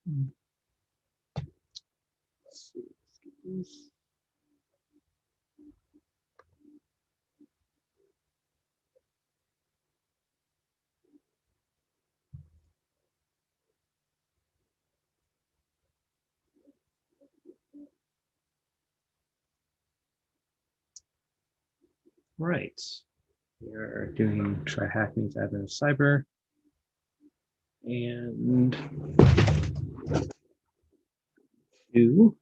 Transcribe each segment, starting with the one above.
Let's see. Let's get this. Right. We are doing try hack means admin of cyber. And to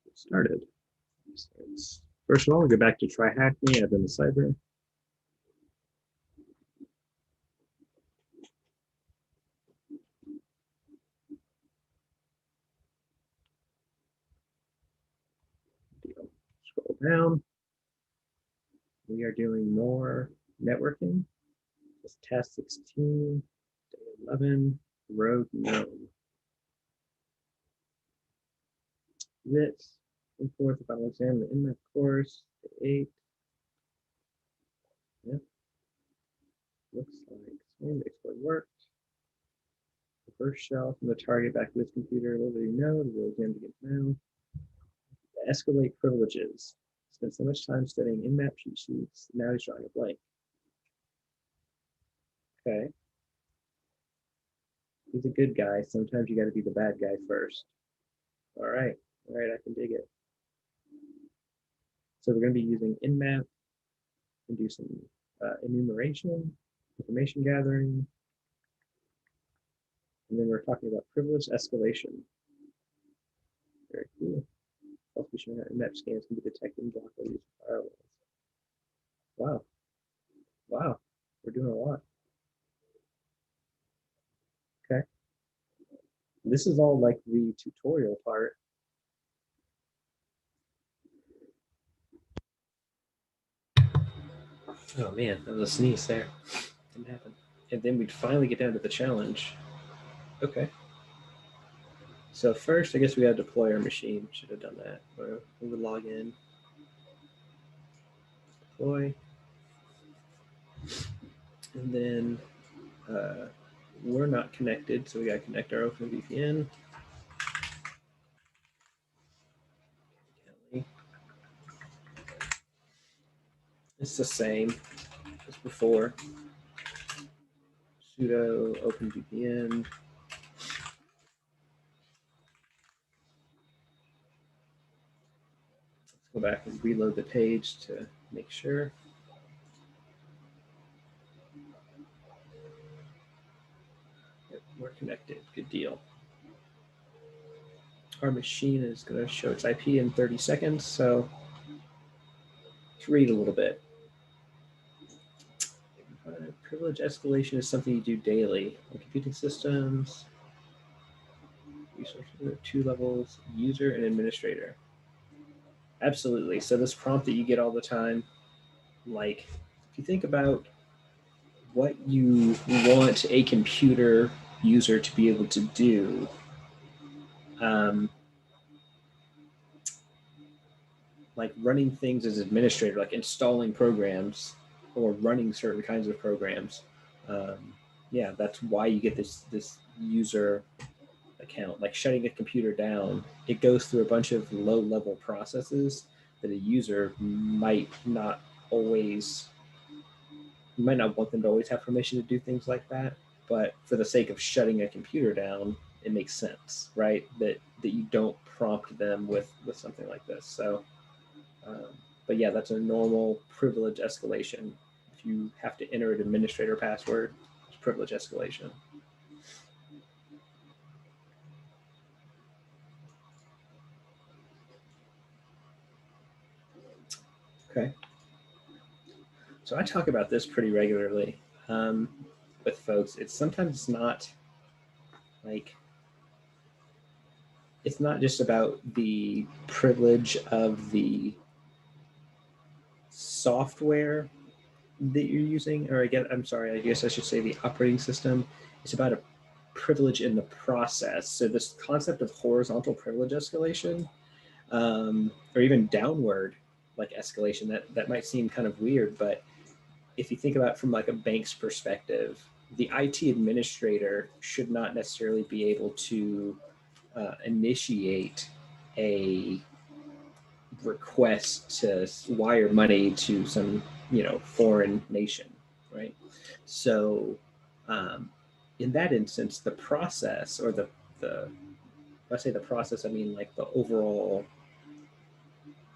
get started. First of all, we'll go back to try hack me admin of cyber. Scroll down. We are doing more networking. Just task 16, day 11, road known. This and forth if I was in the Nmap course, day 8. Yep. Looks like swing exploit worked. The first shell from the target back to this computer. What do you know? The real game begins now. Escalate privileges. Spent so much time studying Nmap cheat sheets. Now he's drawing a blank. Okay. He's a good guy. Sometimes you got to be the bad guy first. All right. All right, I can dig it. So we're going to be using Nmap and do some enumeration, information gathering, and then we're talking about privilege escalation. Very cool. Also be showing how Nmap scans can be detected and blocked by using firewalls. Wow. Wow. We're doing a lot. Okay. This is all like the tutorial part. Oh man, that was a sneeze there. Didn't happen. And then we'd finally get down to the challenge. Okay. So first, I guess we got to deploy our machine. Should have done that. We would log in. Deploy. And then we're not connected, so we got to connect our OpenVPN. It's the same as before. Sudo OpenVPN. Let's go back and reload the page to make sure. Yep, we're connected. Good deal. Our machine is going to show its IP in 30 seconds, so let's read a little bit. Privilege escalation is something you do daily on computing systems. Resources, 2 levels, user and administrator. Absolutely. So this prompt that you get all the time, like if you think about what you want a computer user to be able to do, like running things as administrator, like installing programs or running certain kinds of programs. Yeah, that's why you get this user account. Like shutting a computer down, it goes through a bunch of low-level processes that a user might not always, you might not want them to always have permission to do things like that. But for the sake of shutting a computer down, it makes sense, right? That you don't prompt them with something like this. So, but yeah, that's a normal privilege escalation. If you have to enter an administrator password, it's privilege escalation. Okay. So I talk about this pretty regularly with folks. It's sometimes not like, it's not just about the privilege of the software that you're using, or I'm sorry, I guess I should say the operating system. It's about a privilege in the process. So this concept of horizontal privilege escalation, or even downward like escalation, that might seem kind of weird, but if you think about it from like a bank's perspective, the IT administrator should not necessarily be able to initiate a request to wire money to some, foreign nation, right? So, in that instance, the process, or the when I say the process, I mean like the overall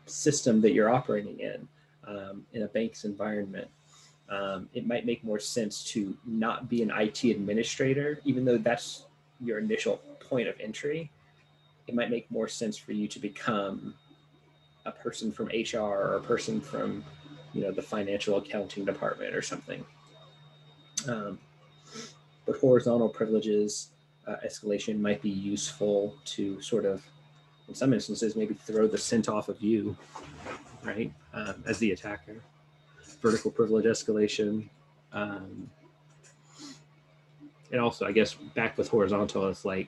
system that you're operating in a bank's environment. It might make more sense to not be an IT administrator, even though that's your initial point of entry. It might make more sense for you to become a person from HR, or a person from, the financial accounting department or something. Um, but horizontal privileges, escalation might be useful to sort of, in some instances, maybe throw the scent off of you, right, as the attacker. Vertical privilege escalation. And also, I guess, back with horizontal, it's like,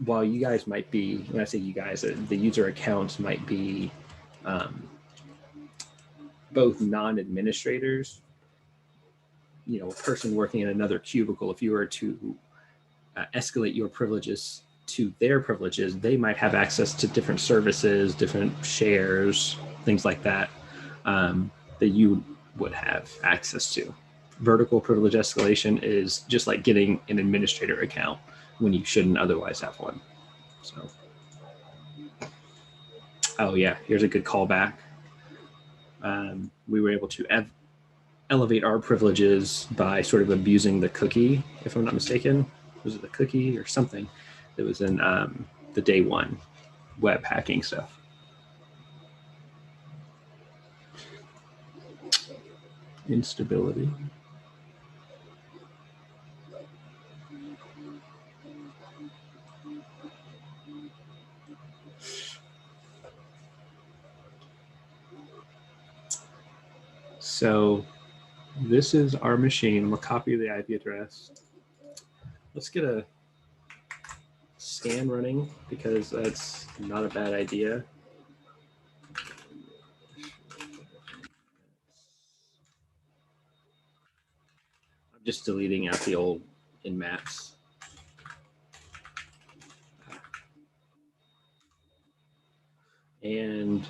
while you guys might be, when I say you guys, the user accounts might be both non-administrators, a person working in another cubicle, if you were to escalate your privileges to their privileges, they might have access to different services, different shares, things like that, that you would have access to. Vertical privilege escalation is just like getting an administrator account when you shouldn't otherwise have one. So, oh yeah, here's a good callback. We were able to elevate our privileges by sort of abusing the cookie, if I'm not mistaken. Was it the cookie or something that was in the day one web hacking stuff? Instability. So this is our machine. I'm going to copy the IP address. Let's get a scan running, because that's not a bad idea. I'm just deleting out the old in maps. And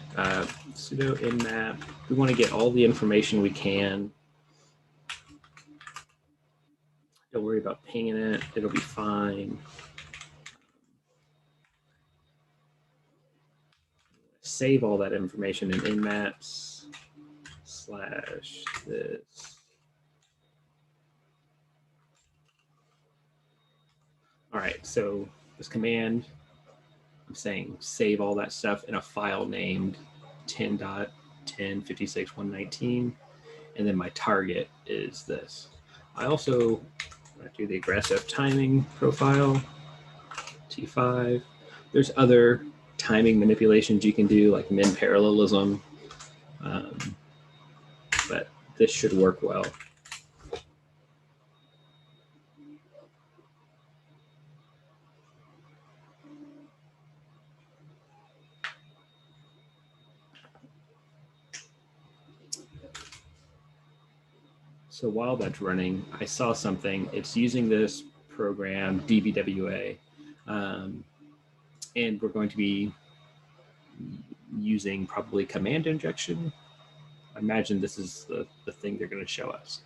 sudo nmap. We want to get all the information we can. Don't worry about pinging it. It'll be fine. Save all that information in nmaps / this. All right, so this command, I'm saying save all that stuff in a file named 10.1056.119, and then my target is this. I also do the aggressive timing profile, T5. There's other timing manipulations you can do, like min parallelism, but this should work well. So while that's running, I saw something. It's using this program, DBWA, and we're going to be using probably command injection. I imagine this is the thing they're going to show us.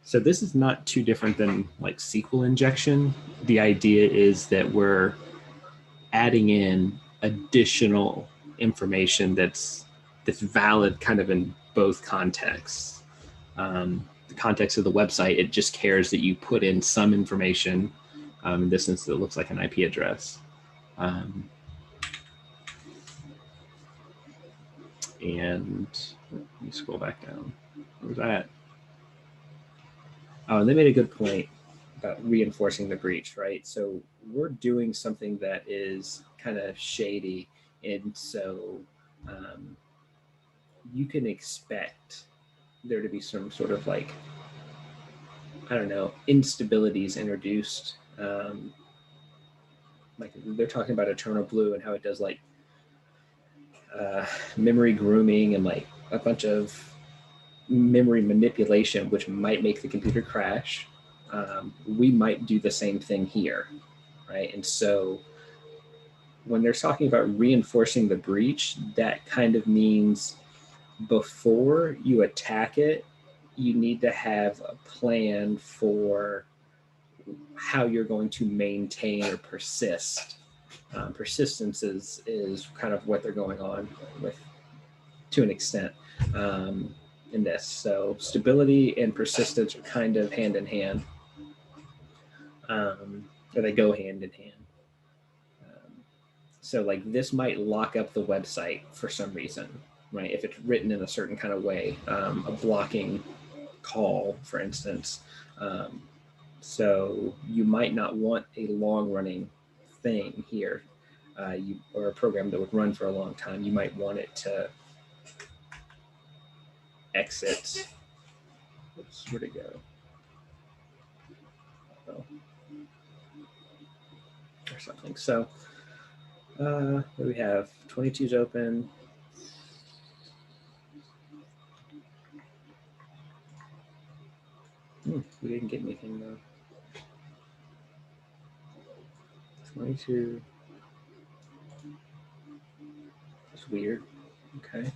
So this is not too different than like SQL injection. The idea is that we're adding in additional information that's valid kind of in both contexts. The context of the website, it just cares that you put in some information. In this instance, it looks like an IP address. And let me scroll back down. Where was that? Oh, and they made a good point about reinforcing the breach, right? So we're doing something that is kind of shady, and so you can expect there to be some sort of like, I don't know, instabilities introduced. Like they're talking about Eternal Blue and how it does like memory grooming and like a bunch of memory manipulation, which might make the computer crash. We might do the same thing here, right? And so when they're talking about reinforcing the breach, that kind of means before you attack it, you need to have a plan for how you're going to maintain or persist. Persistence is kind of what they're going on with to an extent in this. So stability and persistence are kind of hand in hand, or they go hand in hand. So like this might lock up the website for some reason, right? If it's written in a certain kind of way, a blocking call, for instance. So you might not want a long running thing here, or a program that would run for a long time. You might want it to exit. Oops, where'd it go? Oh. Or something. So what do we have? 22's open. We didn't get anything though. 22. That's weird. Okay.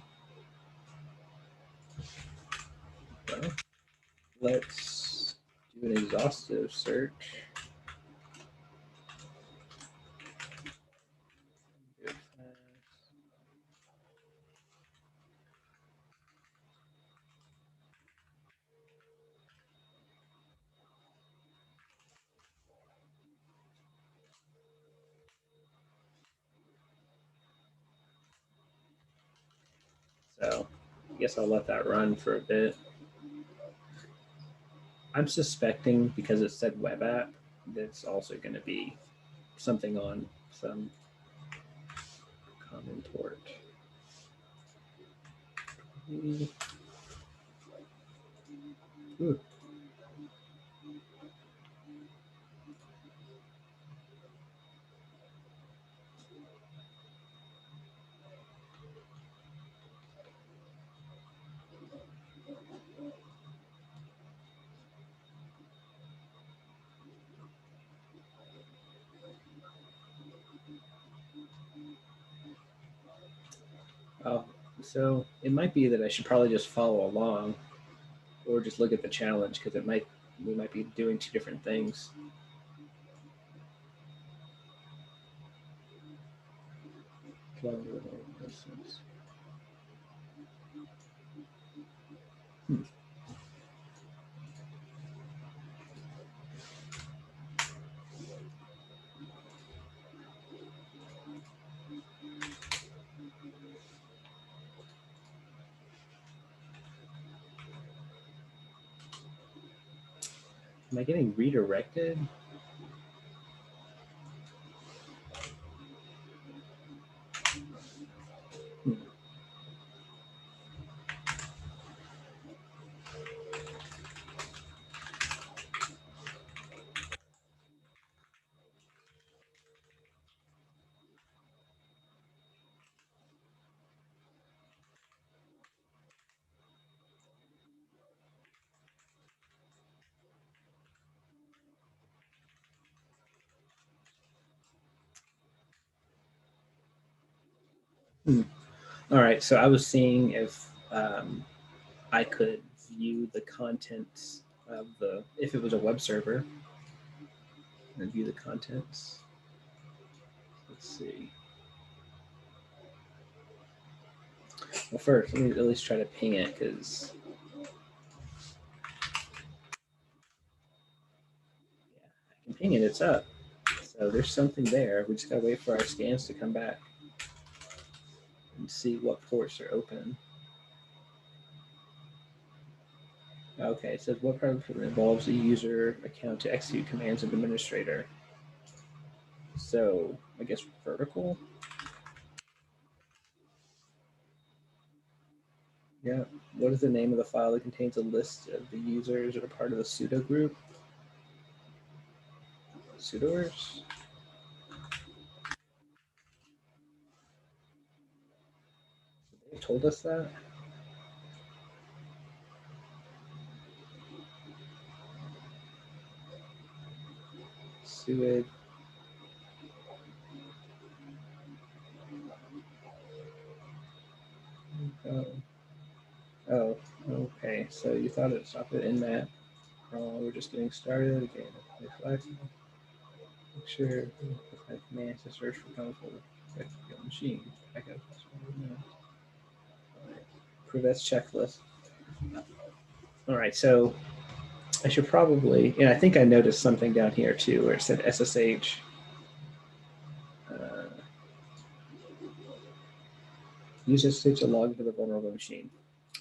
Well, let's do an exhaustive search. So I guess I'll let that run for a bit. I'm suspecting because it said web app, that's also going to be something on some common port. Ooh. Oh, so it might be that I should probably just follow along, or just look at the challenge because we might be doing two different things. Am I getting redirected? All right, so I was seeing if I could view the contents of if it was a web server, and view the contents. Let's see. Well, first, let me at least try to ping it because I can ping it. It's up. So there's something there. We just gotta wait for our scans to come back and see what ports are open. Okay, it says what part involves a user account to execute commands of administrator. So I guess vertical. Yeah. What is the name of the file that contains a list of the users that are part of the sudo group? Sudoers? They told us that? suid. Oh, okay. So you thought it stopped it in that. We're just getting started. Okay, make sure the command to search for console machine. Backup. Prove that's checklist. All right, so I should probably, and I think I noticed something down here too, where it said SSH. Use SSH to log into the vulnerable machine.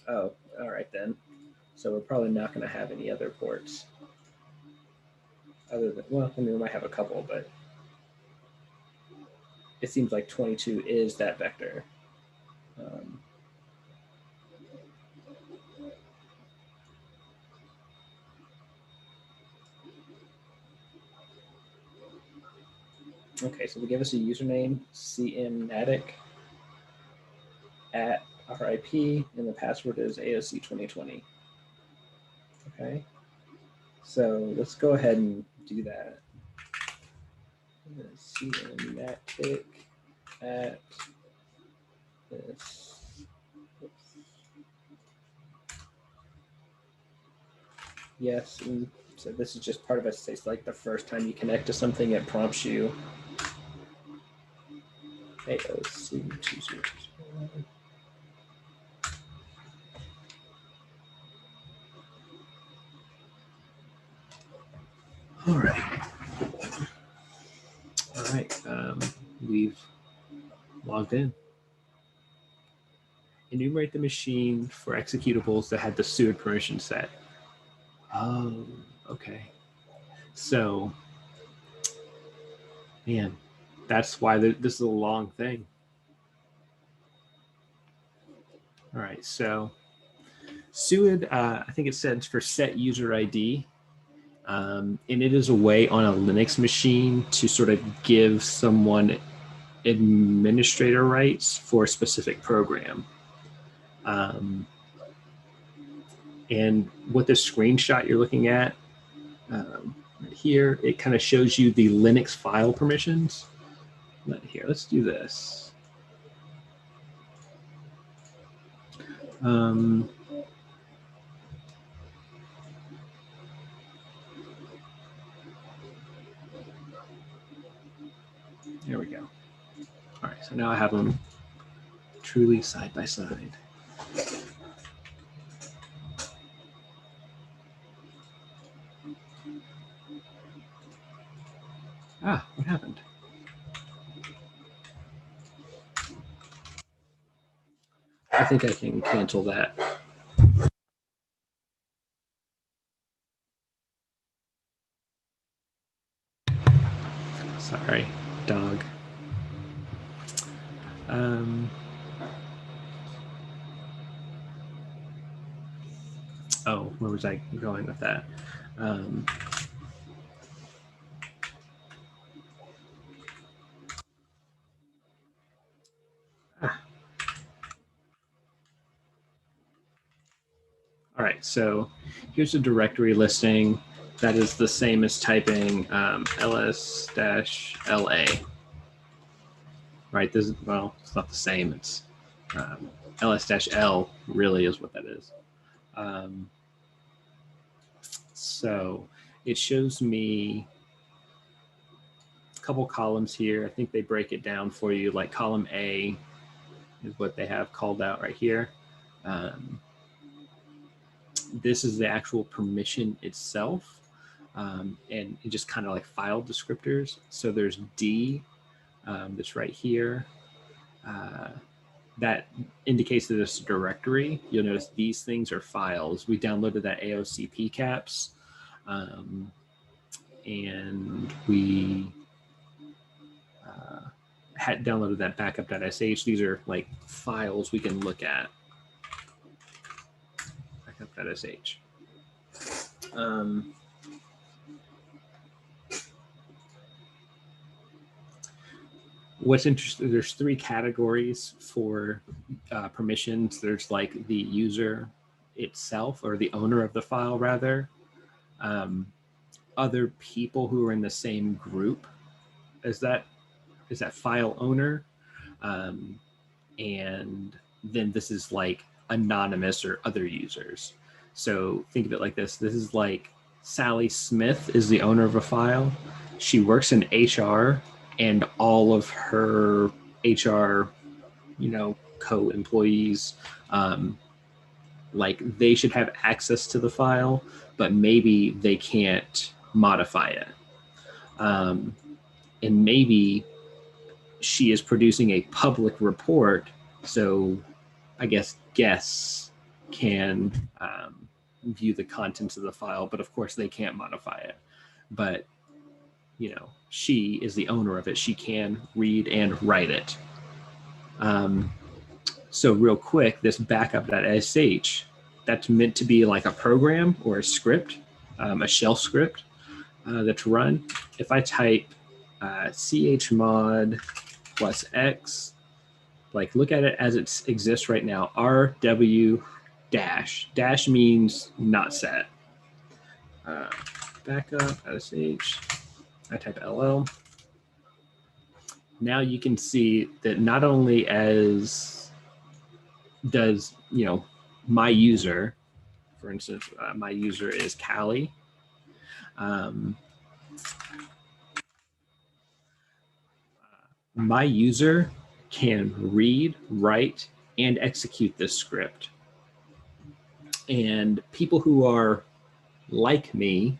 Oh, all right then. So we're probably not going to have any other ports. Other than, well, I mean, we might have a couple, but it seems like 22 is that vector. Okay, so they give us a username, cmnatic at RIP, and the password is AOC 2020. Okay, so let's go ahead and do that. cmnatic at this. Yes, and so this is just part of it. It's like the first time you connect to something, it prompts you AOC 2020. All right. All right. We've logged in. Enumerate the machine for executables that had the suid permission set. Oh, okay. So, man, that's why this is a long thing. All right. So, suid, I think it stands for set user ID. And it is a way on a Linux machine to sort of give someone administrator rights for a specific program. And what this screenshot you're looking at right here, it kind of shows you the Linux file permissions. Here, let's do this. There we go. All right, so now I have them truly side by side. Ah, what happened? I think I can cancel that. Sorry, dog. Oh, where was I going with that? All right, so here's a directory listing that is the same as typing ls-la. Right, this is, well, it's not the same. It's ls-l really is what that is. So it shows me a couple columns here. I think they break it down for you. Like column A is what they have called out right here. This is the actual permission itself. And it just kind of like file descriptors. So there's D that's right here. That indicates that it's a directory. You'll notice these things are files. We downloaded that AOC pcaps, and we had downloaded that backup.sh. These are like files we can look at. Backup.sh. What's interesting, there's three categories for permissions. There's like the user itself, or the owner of the file rather. other people who are in the same group as that file owner. And then this is like anonymous or other users. So think of it like this. This is like Sally Smith is the owner of a file. She works in HR, and all of her HR, co-employees, like they should have access to the file, but maybe they can't modify it. And maybe she is producing a public report, so I guess guests can view the contents of the file, but of course they can't modify it. But she is the owner of it. She can read and write it. So real quick, this backup.sh, that's meant to be like a program or a script, a shell script that's run. If I type chmod plus x, like look at it as it exists right now, rw dash. Dash means not set. Backup.sh, I type ll. Now you can see that not only as does, my user, for instance, my user is Callie. My user can read, write, and execute this script. And people who are like me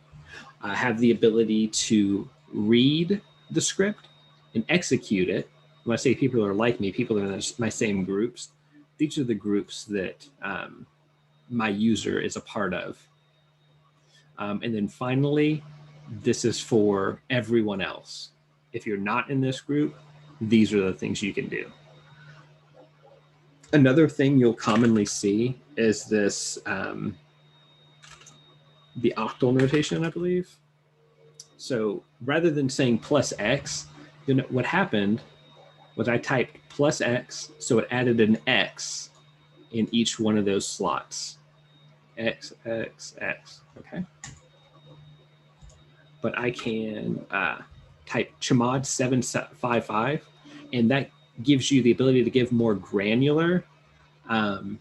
have the ability to read the script and execute it. When I say people are like me, people are in my same groups. These are the groups that my user is a part of. And then finally, this is for everyone else. If you're not in this group, these are the things you can do. Another thing you'll commonly see is this, the octal notation, I believe. So rather than saying plus X, what happened was I typed plus X, so it added an X in each one of those slots. X, X, X, okay? But I can type chmod 755, and that gives you the ability to give more granular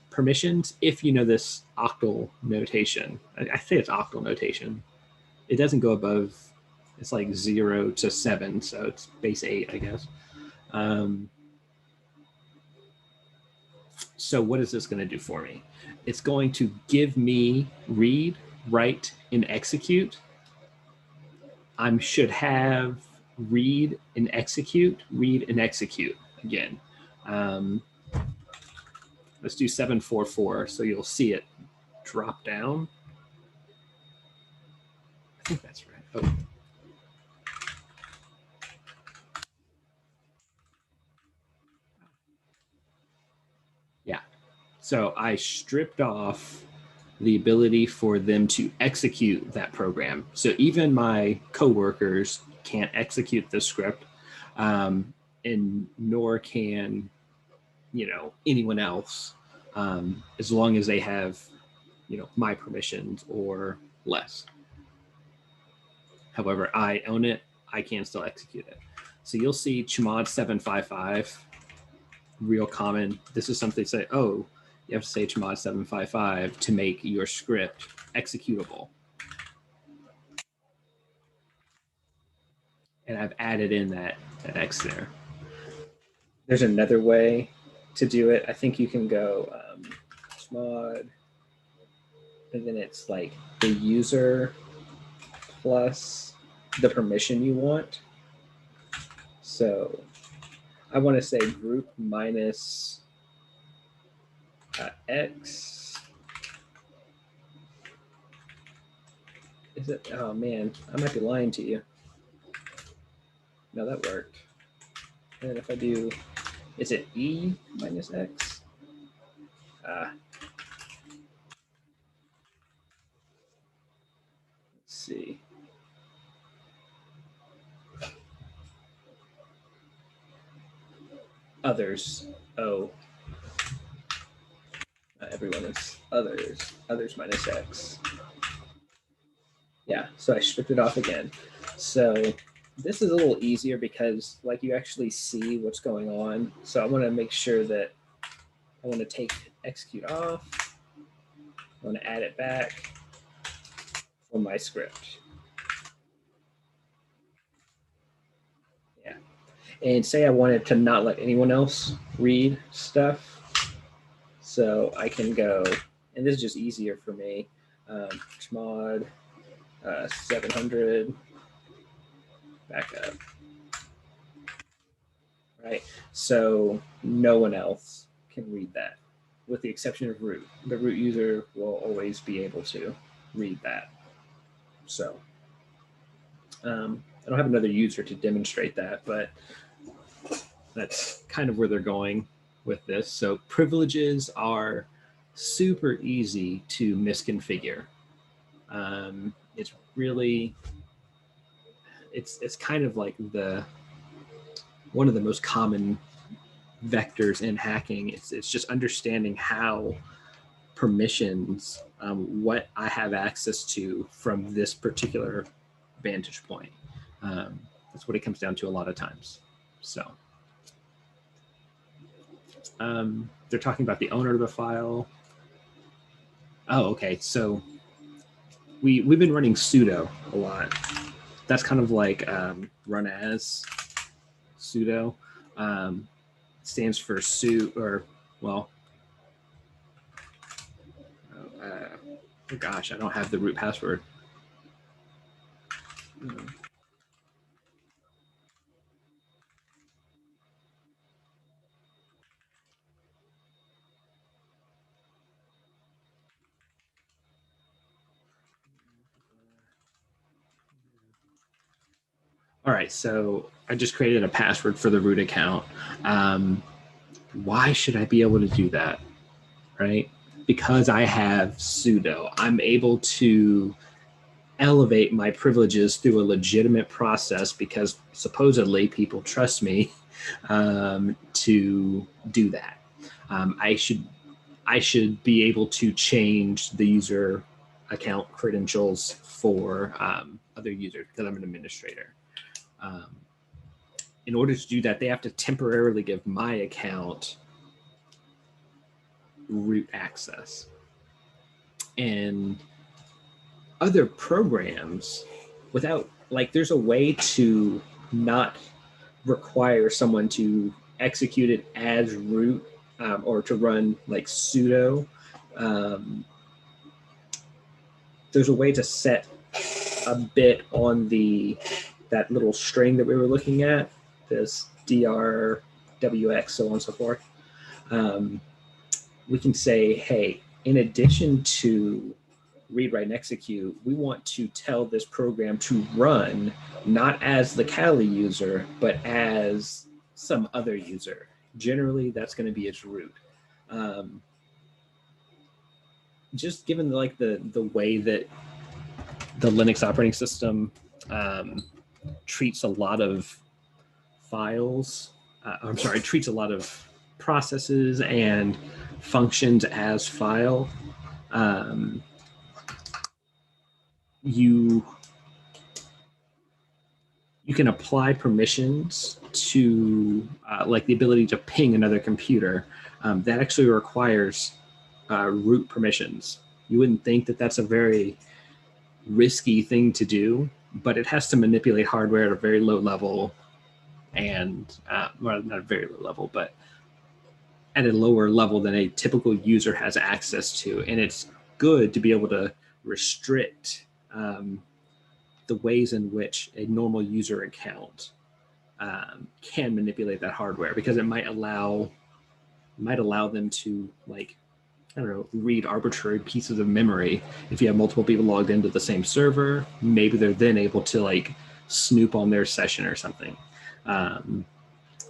permissions if you know this octal notation. I say it's octal notation. It doesn't go above, it's like 0 to 7, so it's base 8, I guess. So what is this going to do for me? It's going to give me read, write, and execute. I should have read and execute again. Let's do 744, so you'll see it drop down. I think that's right. Oh. Yeah. So I stripped off the ability for them to execute that program. So even my coworkers can't execute the script, and nor can, anyone else, as long as they have, my permissions or less. However, I own it, I can still execute it. So you'll see chmod 755, real common. This is something to say, oh, you have to say chmod 755 to make your script executable. And I've added in that X there. There's another way to do it. I think you can go chmod, and then it's like the user plus the permission you want. So I want to say group minus X. Is it? Oh man, I might be lying to you. No, that worked. And if I do, is it E minus X? Let's see. Others. Oh. Not everyone is others. Others minus X. Yeah, so I stripped it off again. So this is a little easier because like you actually see what's going on. So I want to make sure that I want to take execute off. I want to add it back for my script. Yeah. And say I wanted to not let anyone else read stuff. So I can go, and this is just easier for me. Chmod 700 back up. Right? So no one else can read that, with the exception of root. The root user will always be able to read that. So I don't have another user to demonstrate that, but that's kind of where they're going with this. So privileges are super easy to misconfigure. It's really it's kind of like the one of the most common vectors in hacking. It's just understanding how permissions, what I have access to from this particular vantage point. That's what it comes down to a lot of times. So they're talking about the owner of the file. Oh, okay. So we've been running sudo a lot. That's kind of like run as sudo. Stands for or well, oh gosh, I don't have the root password. All right, so I just created a password for the root account. Why should I be able to do that? Right? Because I have sudo, I'm able to elevate my privileges through a legitimate process because supposedly people trust me to do that. I should be able to change the user account credentials for other users because I'm an administrator. Um, in order to do that, they have to temporarily give my account root access. And other programs, without, like, there's a way to not require someone to execute it as root or to run like sudo. Um, there's a way to set a bit on that little string that we were looking at, this drwx, so on and so forth. We can say, hey, in addition to read, write, and execute, we want to tell this program to run not as the Kali user, but as some other user. Generally, that's going to be its root. Just given the way that the Linux operating system treats a lot of files, I'm sorry, treats a lot of processes and functions as file. You can apply permissions to like the ability to ping another computer. That actually requires root permissions. You wouldn't think that that's a very risky thing to do, but it has to manipulate hardware at a very low level, and well, not a very low level, but at a lower level than a typical user has access to. And it's good to be able to restrict the ways in which a normal user account can manipulate that hardware, because it might allow them to, like, I don't know, read arbitrary pieces of memory. If you have multiple people logged into the same server, maybe they're then able to like snoop on their session or something.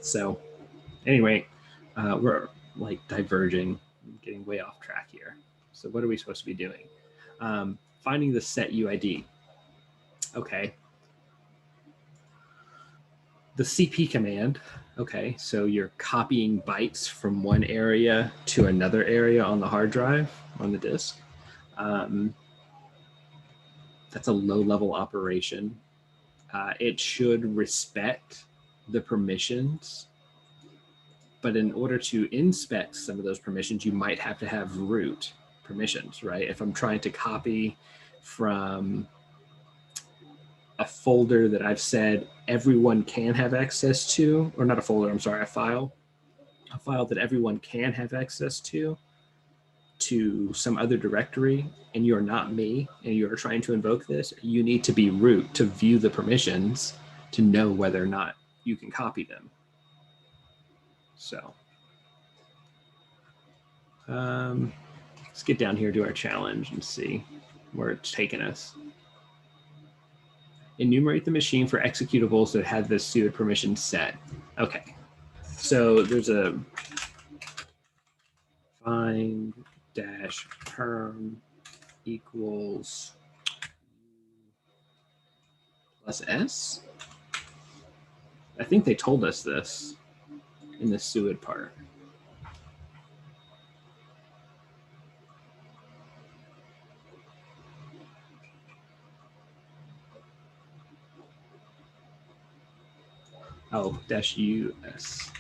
So anyway, we're like diverging, getting way off track here. So what are we supposed to be doing? Finding the set UID. Okay. The CP command. Okay, so you're copying bytes from one area to another area on the hard drive, on the disk. that's a low-level operation. It should respect the permissions, but in order to inspect some of those permissions, you might have to have root permissions, right? If I'm trying to copy from a folder that I've said everyone can have access to, or not a folder, I'm sorry, a file that everyone can have access to some other directory, and you're not me, and you're trying to invoke this, you need to be root to view the permissions to know whether or not you can copy them. So let's get down here to our challenge and see where it's taken us. Enumerate the machine for executables that have the suited permission set. Okay, so there's a find dash perm equals plus S. I think they told us this in the suid part. Oh, dash US.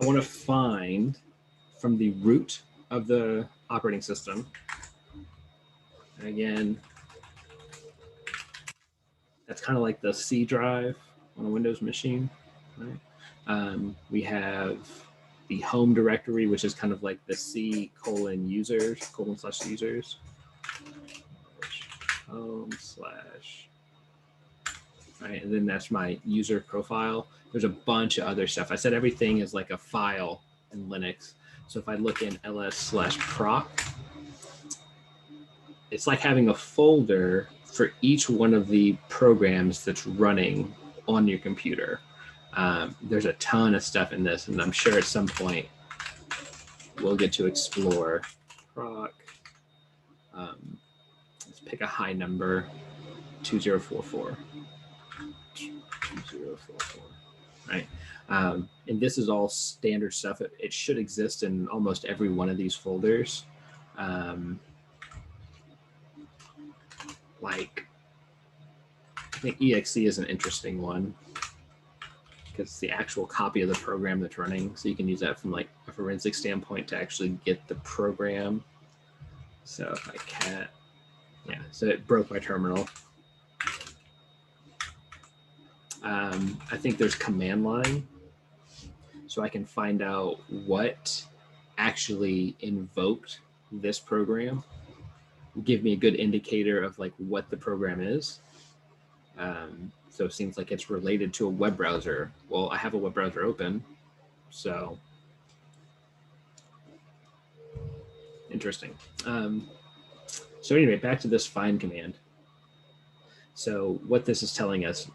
I want to find from the root of the operating system. And again, that's kind of like the C drive on a Windows machine, right? We have the home directory, which is kind of like the C :users, /users, home slash, right? And then that's my user profile. There's a bunch of other stuff. I said everything is like a file in Linux. So if I look in ls/proc, it's like having a folder for each one of the programs that's running on your computer. There's a ton of stuff in this, and I'm sure at some point we'll get to explore proc. Let's pick a high number, 2044. 2044, right? And this is all standard stuff. It should exist in almost every one of these folders. Like, I think exe is an interesting one because it's the actual copy of the program that's running. So you can use that from like a forensic standpoint to actually get the program. So if I cat, yeah, so it broke my terminal. I think there's command line. So I can find out what actually invoked this program, give me a good indicator of like what the program is. So it seems like it's related to a web browser. Well, I have a web browser open, so interesting. So anyway, back to this find command. So what this is telling us,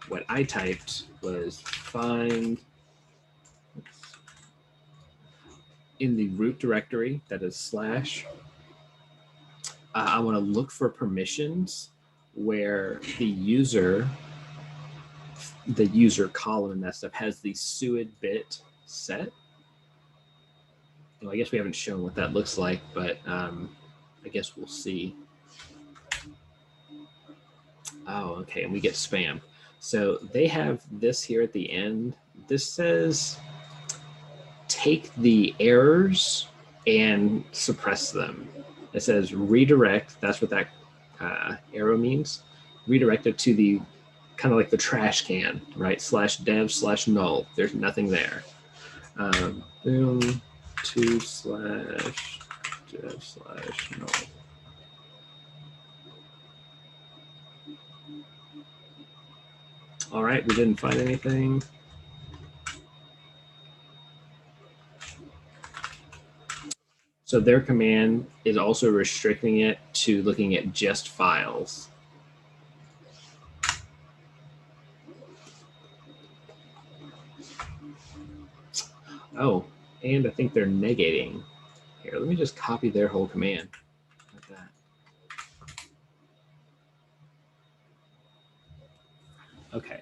what I typed was find in the root directory, that is slash. I want to look for permissions where the user column and that stuff has the suid bit set. Well, I guess we haven't shown what that looks like, but I guess we'll see. Oh, okay, and we get spam. So they have this here at the end. This says take the errors and suppress them. It says redirect. That's what that arrow means. Redirect it to the kind of like the trash can, right? /dev/null. There's nothing there. Boom to /dev/null. All right, we didn't find anything. So their command is also restricting it to looking at just files. Oh, and I think they're negating. Here, let me just copy their whole command like that. Okay.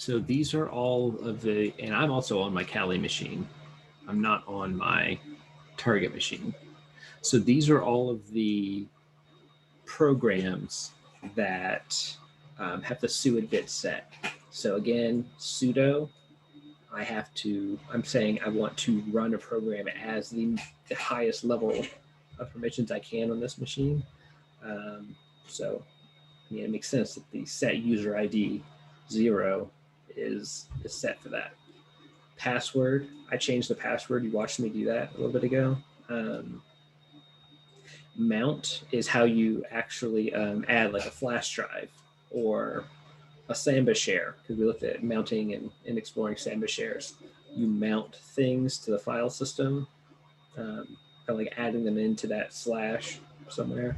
So these are all of the, and I'm also on my Kali machine. I'm not on my target machine. So these are all of the programs that have the sudo bit set. So again, sudo, I'm saying I want to run a program as the highest level of permissions I can on this machine. So it makes sense that the set user ID 0 is set for that. Password, I changed the password. You watched me do that a little bit ago. Mount is how you actually add like a flash drive or a Samba share, because we looked at mounting and exploring Samba shares. You mount things to the file system, kind of like adding them into that slash somewhere.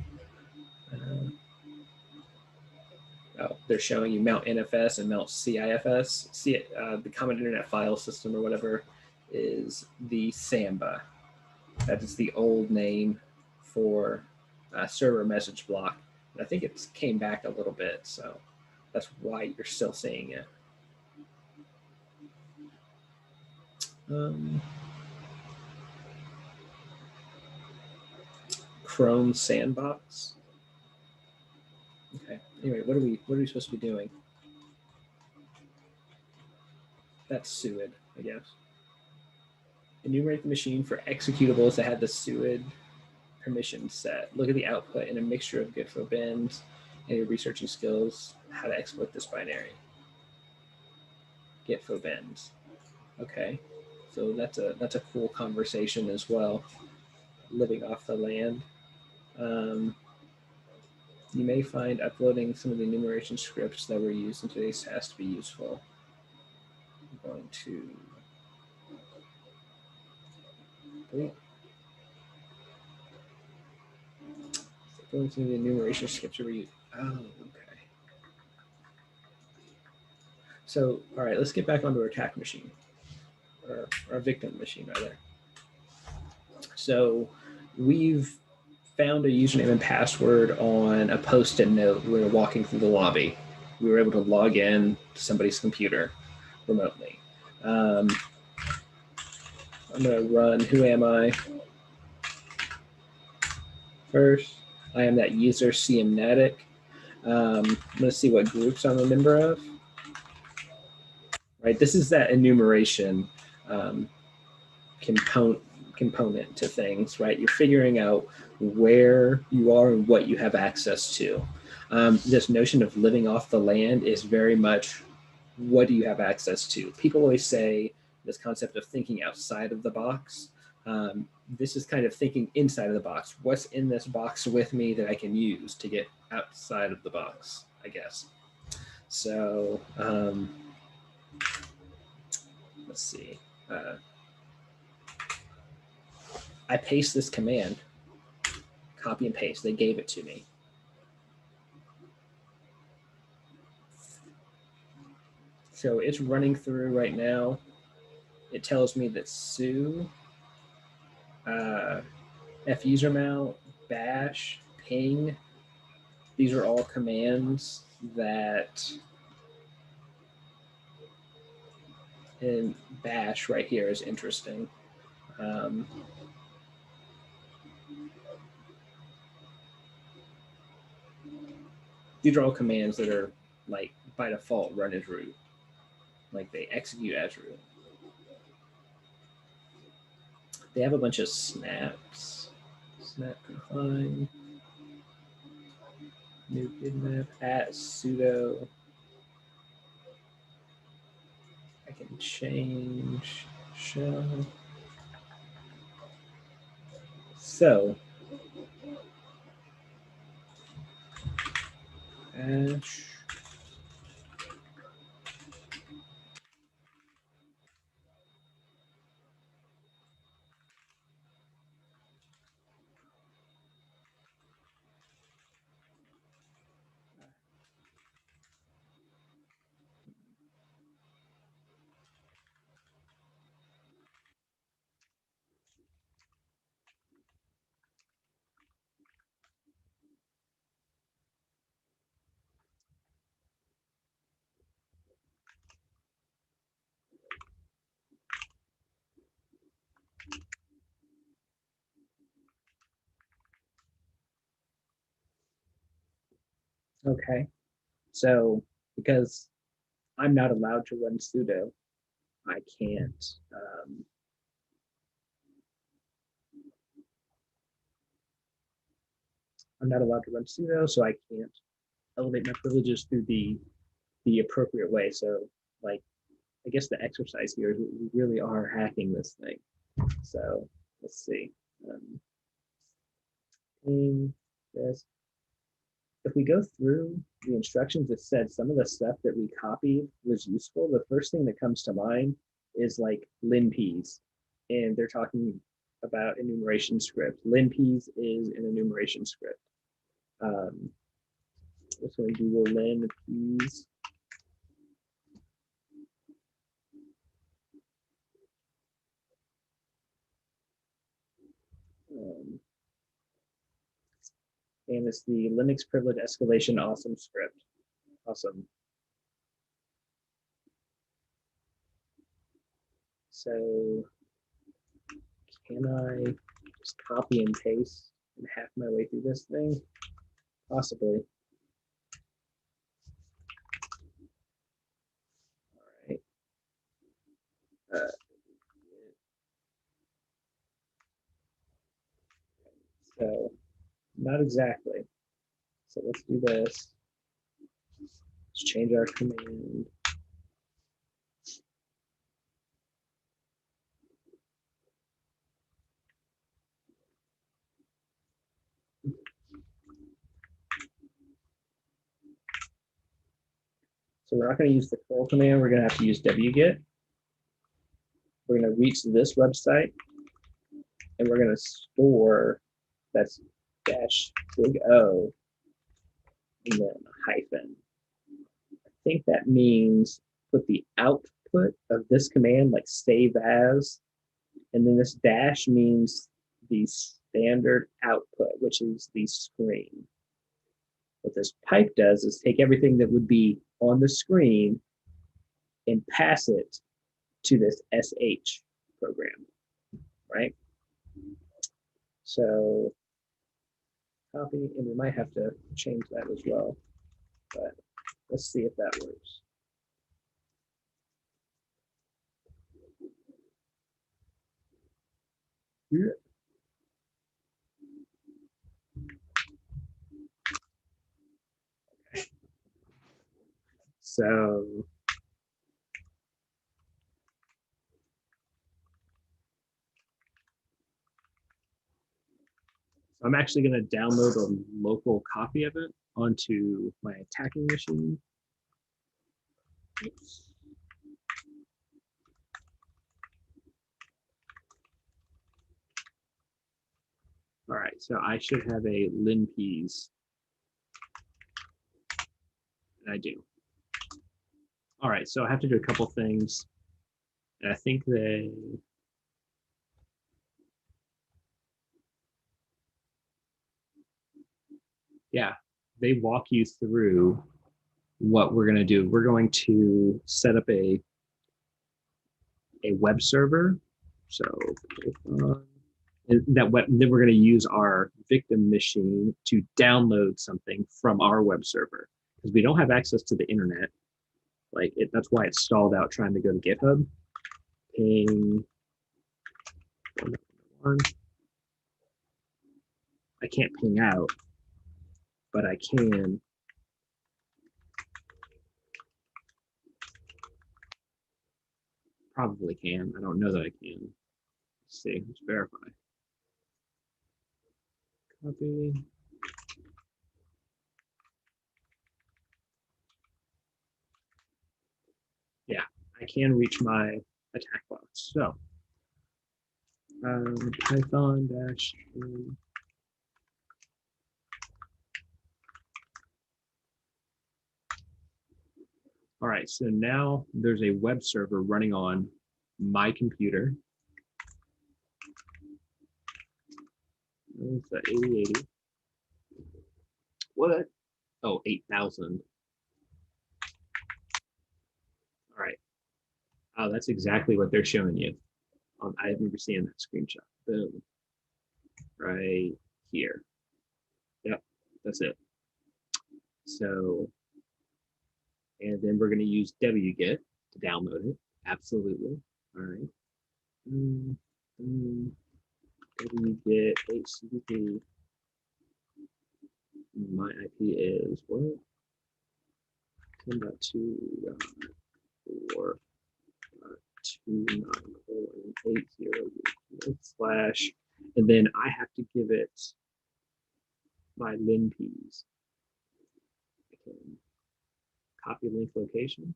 Oh, they're showing you mount NFS and mount CIFS. The Common Internet File System or whatever is the Samba. That is the old name for server message block. And I think it came back a little bit, so that's why you're still seeing it. Chrome Sandbox. Okay. Anyway, what are we supposed to be doing? That's suid, I guess. Enumerate the machine for executables that had the suid permission set. Look at the output in a mixture of Gitfo bins and your researching skills, how to exploit this binary. Gitfo bins. Okay. So that's a cool conversation as well. Living off the land. You may find uploading some of the enumeration scripts that were used in today's task to be useful. I'm going to uploading some of the enumeration scripts that were used. Oh, okay. So, all right, let's get back onto our attack machine, or our victim machine, rather. So, we've found a username and password on a post-it note. We were walking through the lobby. We were able to log in to somebody's computer remotely. I'm going to run Who Am I first. I am that user CMnatic. I'm going to see what groups I'm a member of. Right, this is that enumeration component to things, right? You're figuring out where you are and what you have access to. This notion of living off the land is very much, what do you have access to? People always say this concept of thinking outside of the box. This is kind of thinking inside of the box. What's in this box with me that I can use to get outside of the box, I guess. So let's see. I paste this command, copy and paste. They gave it to me. So it's running through right now. It tells me that Sue, fusermount, bash, ping, these are all commands that, and bash right here is interesting. These are all commands that are like by default run as root, like they execute as root. They have a bunch of snaps. Snap confine, new bitmap at sudo. I can change shell. So bash. Okay. So because I'm not allowed to run sudo, I can't. I'm not allowed to run sudo, so I can't elevate my privileges through the appropriate way. So, like, I guess the exercise here is we really are hacking this thing. So let's see. This. If we go through the instructions, it said some of the stuff that we copied was useful. The first thing that comes to mind is like linps, and they're talking about enumeration script. Linps is an enumeration script. So we Google linps. Um, and it's the Linux privilege escalation awesome script. Awesome. So can I just copy and paste and hack my way through this thing? Possibly. All right. So not exactly. So let's do this. Let's change our command. So we're not going to use the curl command. We're going to have to use wget. We're going to reach this website, and we're going to store, that's dash big O, and then a hyphen. I think that means put the output of this command, like save as, and then this dash means the standard output, which is the screen. What this pipe does is take everything that would be on the screen and pass it to this SH program, right? So copy, and we might have to change that as well, but let's see if that works. Yeah. Okay. So I'm actually going to download a local copy of it onto my attacking machine. Oops. All right, so I should have a linps, and I do. All right, so I have to do a couple things, and I think they walk you through what we're going to do. We're going to set up a web server. So then we're going to use our victim machine to download something from our web server because we don't have access to the internet. That's why it's stalled out trying to go to GitHub. Ping 1. I can't ping out, but I can. Probably can. I don't know that I can. Let's see. Let's verify. Copy. Yeah, I can reach my attack box. So Python dash. All right, so now there's a web server running on my computer. It's the 8080. What? Oh, 8,000. All right. Oh, that's exactly what they're showing you. I remember seeing that screenshot. Boom. Right here. Yep, that's it. So, and then we're going to use wget to download it. Absolutely. All right. Wget HTTP. My IP is what? 10.2.4.29:80 / and then I have to give it my linkeys. I can copy link location.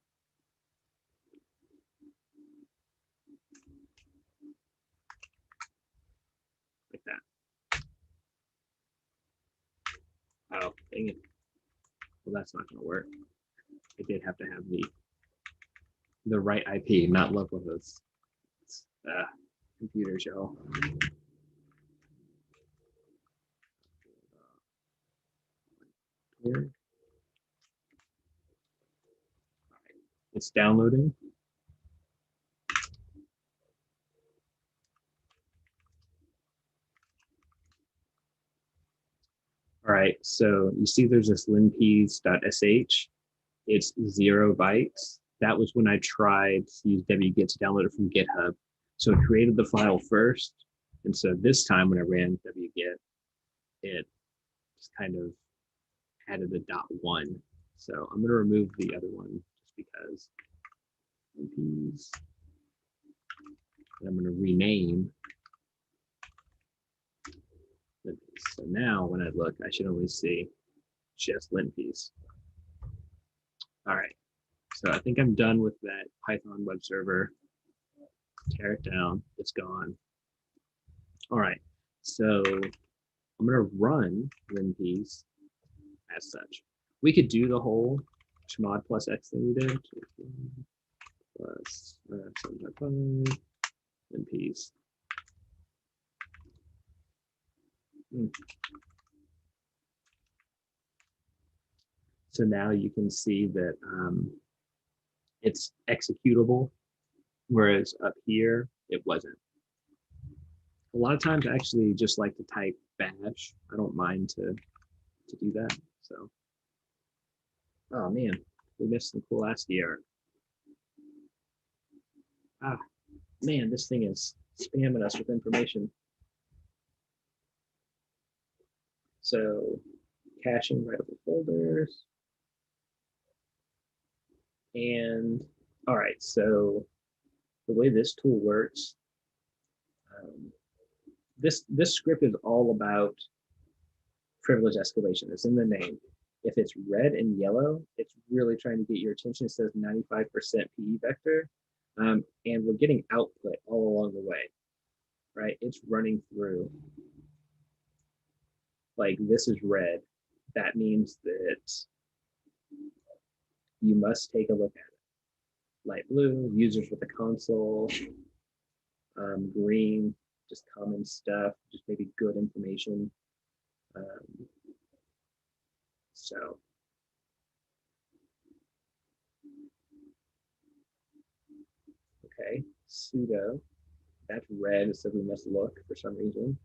Like that. Oh, dang it. Well, that's not going to work. I did have to have the right IP, not localhost. Computers, y'all. Here. It's downloading. All right, so you see there's this linkeys.sh. It's 0 bytes. That was when I tried to use wget to download it from GitHub. So it created the file first. And so this time when I ran wget, it just kind of added a .1. So I'm going to remove the other one just because. Linkeys. And I'm going to rename. So now when I look, I should only see just linkeys. All right. So I think I'm done with that Python web server. Tear it down. It's gone. All right. So I'm going to run linkeys as such. We could do the whole chmod plus x thing we did. Plus 7.5 linkeys. So now you can see that it's executable, whereas up here it wasn't. A lot of times I actually just like to type bash. I don't mind to do that. So, oh man, we missed some cool ASCII art. Ah, man, this thing is spamming us with information. So, caching writable folders. And all right, so the way this tool works, this script is all about privilege escalation. It's in the name. If it's red and yellow, it's really trying to get your attention. It says 95% PE vector, and we're getting output all along the way, right? It's running through. Like this is red. That means that you must take a look at it. Light blue, users with a console. Green, just common stuff, just maybe good information. So okay, pseudo, that's red, so we must look for some reason.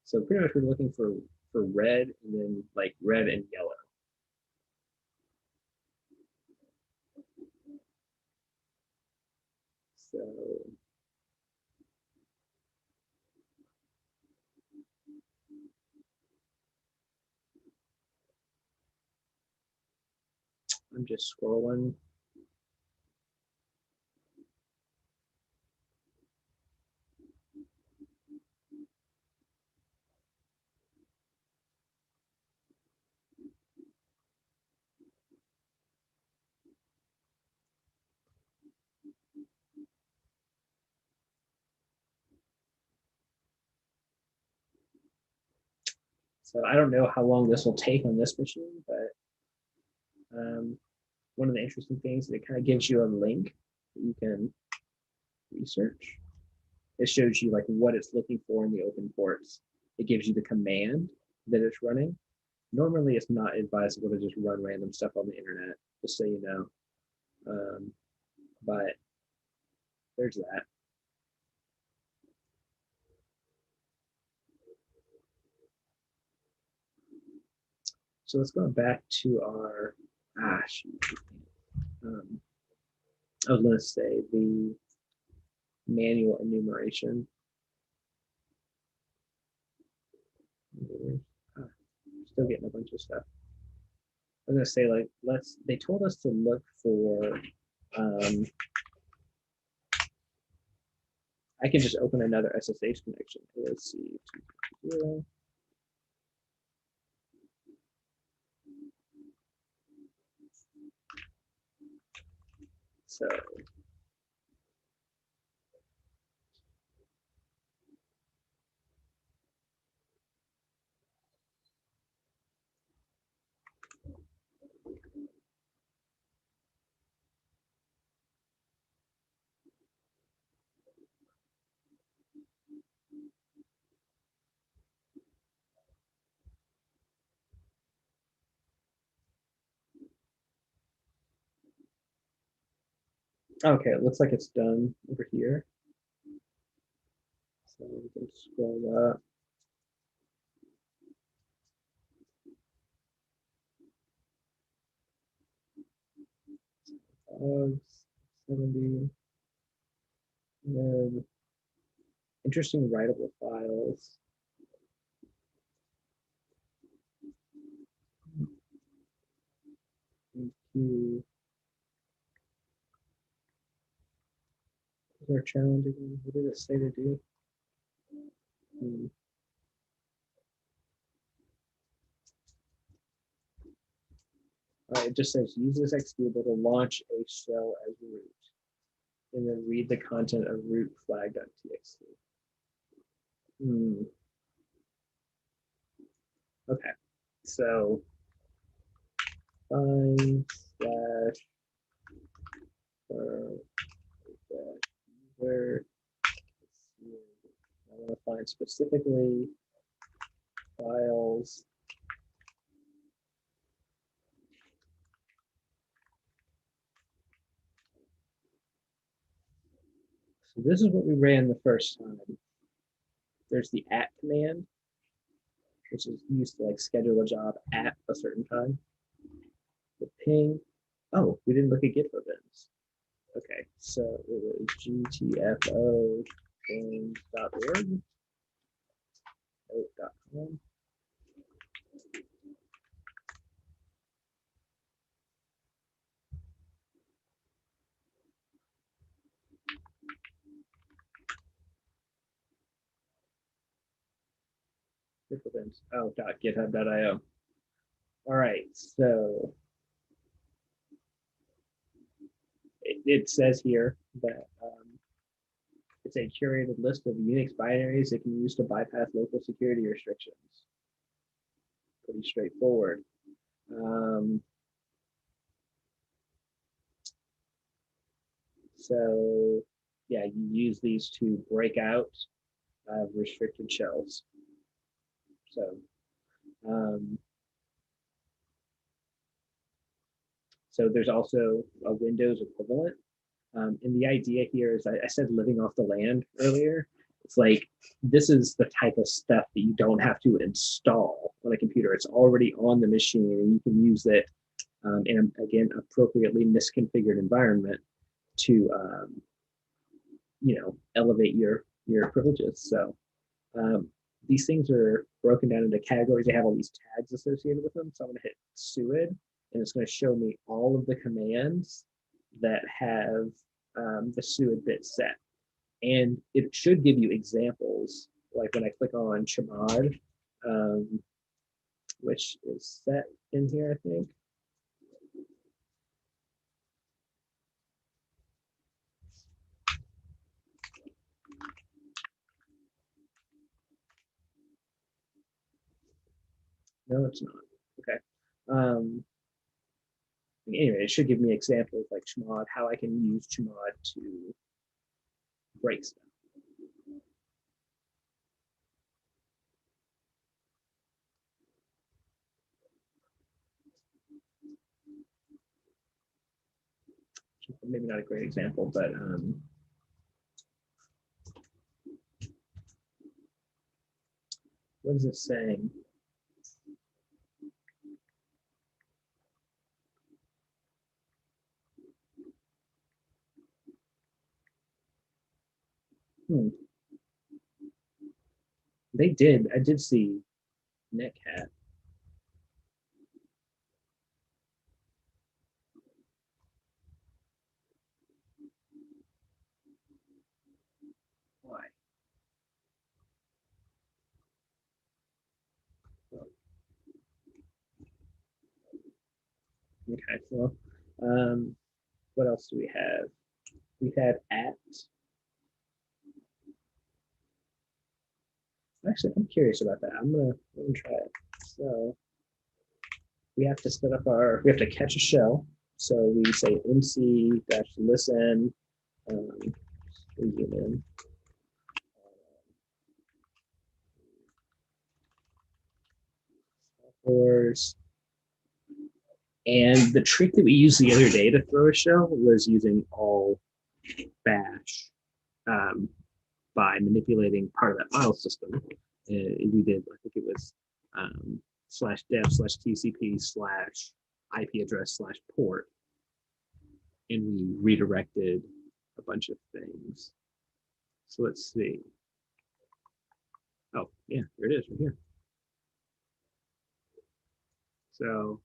So pretty much we're looking for red and then like red and yellow. So I'm just scrolling. So I don't know how long this will take on this machine, but one of the interesting things is it kind of gives you a link that you can research. It shows you like what it's looking for in the open ports. It gives you the command that it's running. Normally, it's not advisable to just run random stuff on the internet, just so you know. But there's that. So let's go back to our, shoot. I was going to say the manual enumeration. Still getting a bunch of stuff. I was going to say, like, they told us to look for, I can just open another SSH connection. Let's see, 2.0. So okay, it looks like it's done over here. So we can scroll up. Of 70. And then interesting writable files. Into our challenging. What did it say to do? It just says use this executable to launch a shell as root, and then read the content of root flag.txt. Okay, so find slash user. I want to find specifically files. So this is what we ran the first time. There's the @ command, which is used to like schedule a job at a certain time. The ping. Oh, we didn't look at Git events. Okay, so it was gtfo things.org. .com. Oh, .github.io. All right, so it says here that it's a curated list of Unix binaries it can use to bypass local security restrictions. Pretty straightforward. So yeah, you use these to break out restricted shells. So there's also a Windows equivalent. And the idea here is, I said living off the land earlier. It's like, this is the type of stuff that you don't have to install on a computer. It's already on the machine, and you can use it in, again, appropriately misconfigured environment to, elevate your privileges. So these things are broken down into categories. They have all these tags associated with them. So I'm going to hit suid, and it's going to show me all of the commands that have the suid bit set. And it should give you examples, like when I click on chmod, which is set in here, I think. No, it's not. Okay. Anyway, it should give me examples like chmod, how I can use chmod to break stuff. Maybe not a great example, but what is it saying? They did. I did see Netcat. Why? Okay. Well, what else do we have? We had at. Actually, I'm curious about that. I'm gonna try it. So we have to set up our. We have to catch a shell. So we say mc dash listen. Zoom in. Softwares. And the trick that we used the other day to throw a shell was using all bash by manipulating part of that file system. We did, I think it was slash dev slash TCP slash IP address slash port, and we redirected a bunch of things. So let's see. Oh, yeah, there it is right here. So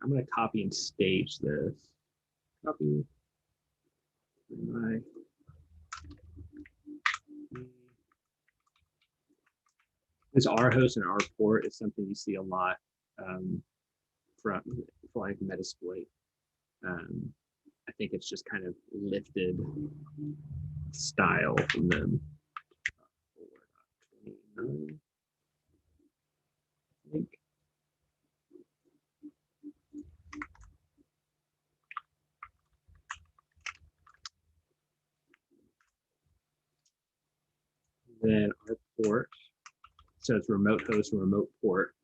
I'm going to copy and stage this. Copy my this R host and R port is something you see a lot from for like Metasploit. I think it's just kind of lifted style from them. I think. Then our port, so it's remote host and remote port.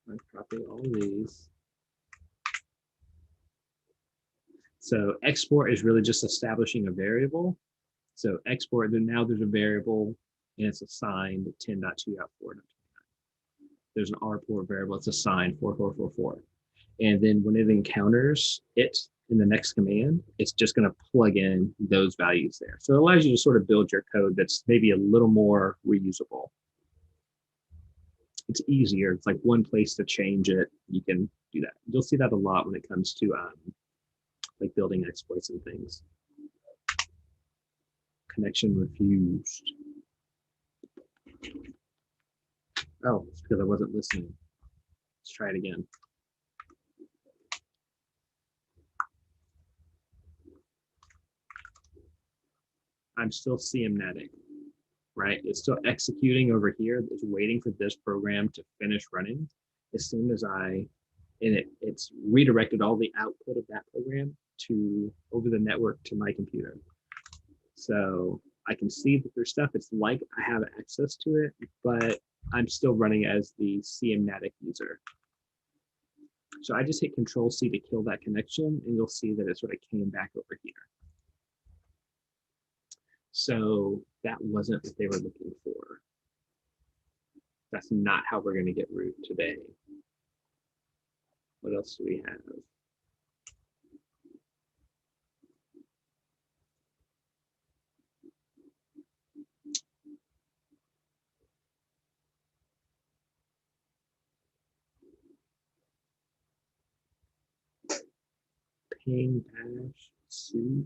I'm copying all of these. So export is really just establishing a variable. So export, then now there's a variable and it's assigned 10.2.4. There's an R port variable, it's assigned 4444. And then when it encounters it in the next command, it's just going to plug in those values there. So it allows you to sort of build your code that's maybe a little more reusable. It's easier. It's like one place to change it. You can do that. You'll see that a lot when it comes to like building exploits and things. Connection refused. Oh, it's because I wasn't listening. Let's try it again. I'm still CMNetic, right? It's still executing over here. It's waiting for this program to finish running. As soon as it's redirected all the output of that program to over the network to my computer. So I can see that there's stuff. It's like I have access to it, but I'm still running as the CMNetic user. So I just hit Control C to kill that connection, and you'll see that it sort of came back over here. So that wasn't what they were looking for. That's not how we're going to get root today. What else do we have? Ping dash suit.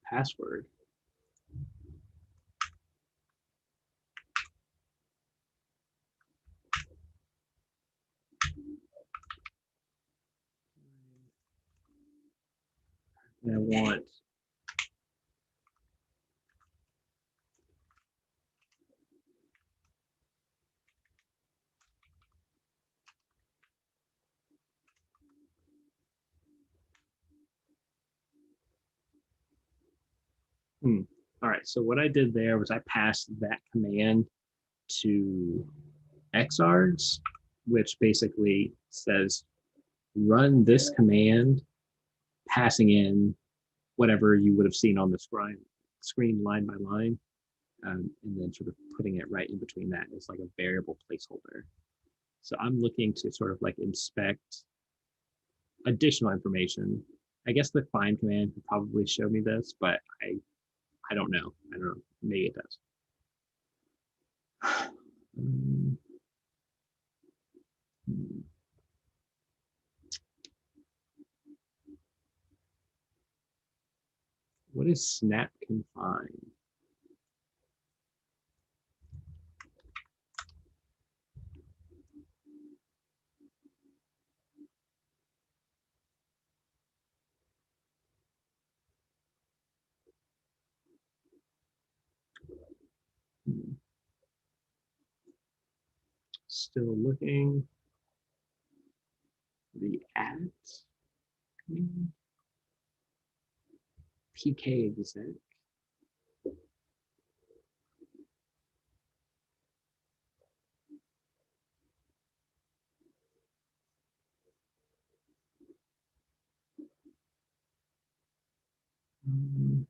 Password. And I want Hmm. All right. So what I did there was I passed that command to xargs, which basically says run this command, passing in whatever you would have seen on the screen line by line, and then sort of putting it right in between that as like a variable placeholder. So I'm looking to sort of like inspect additional information. I guess the find command could probably show me this, but I don't know. I don't know. Maybe it does. Um, what is snap confine? Still looking. The at PK exec. Um,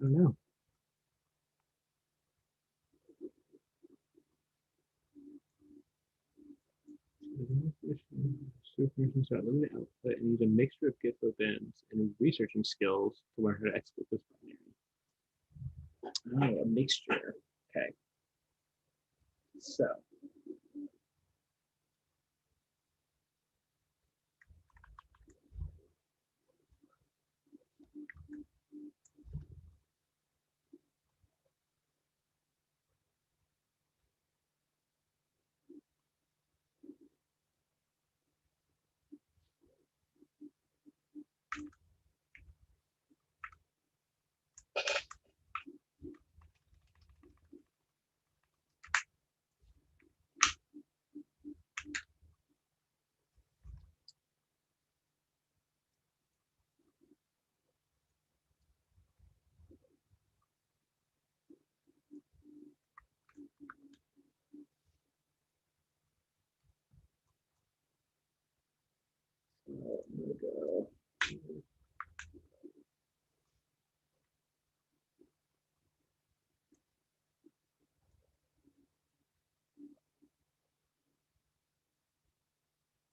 I don't know. Supervisions are limited output and use a mixture of GitHub bins and researching skills to learn how to export this binary. Oh, a mixture. Okay. So I'm gonna go.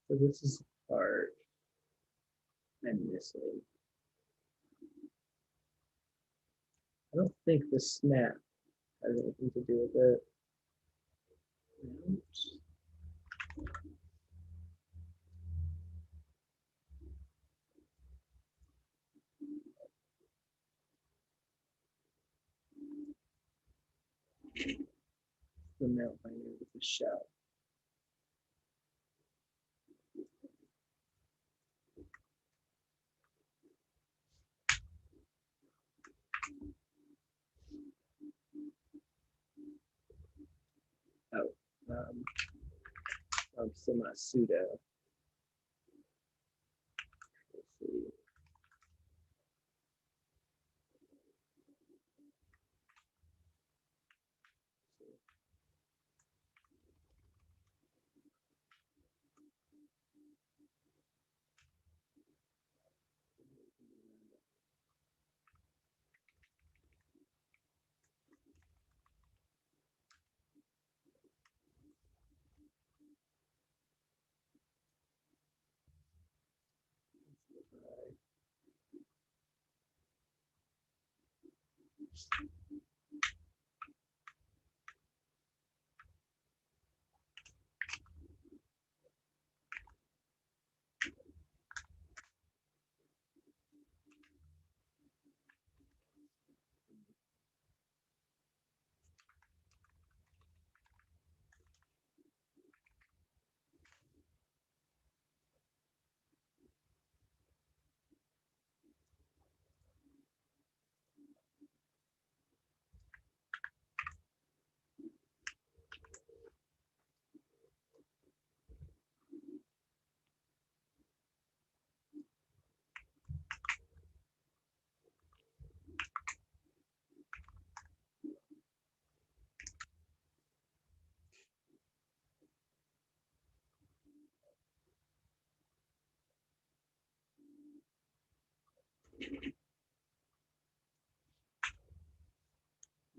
So this is the part I'm missing. I don't think the snap has anything to do with it. The mount binary with the shell. Oh, so not pseudo. Let's see.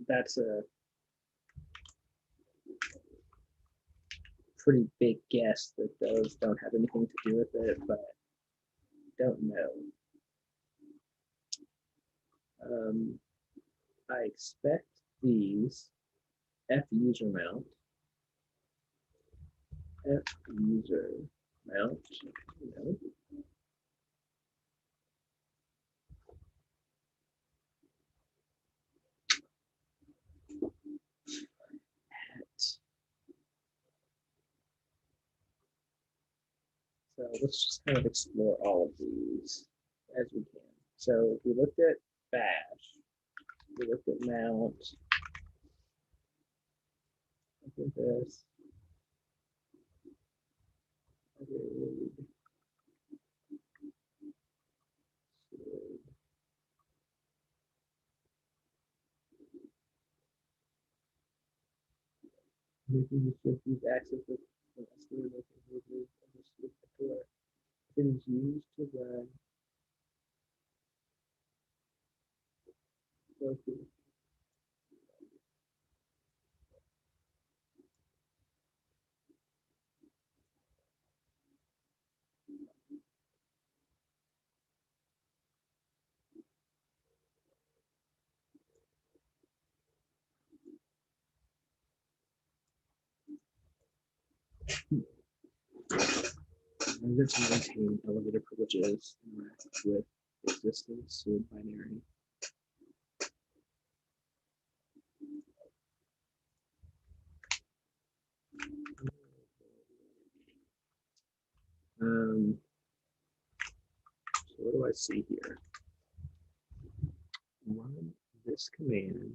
That's a pretty big guess that those don't have anything to do with it, but don't know. I expect these F user mount, no. So let's just kind of explore all of these as we can. So if we looked at bash, we looked at mount, look at this. Making the use access with it is used to run to maintain elevator privileges interact with existing seed binary. So what do I see here? Run this command.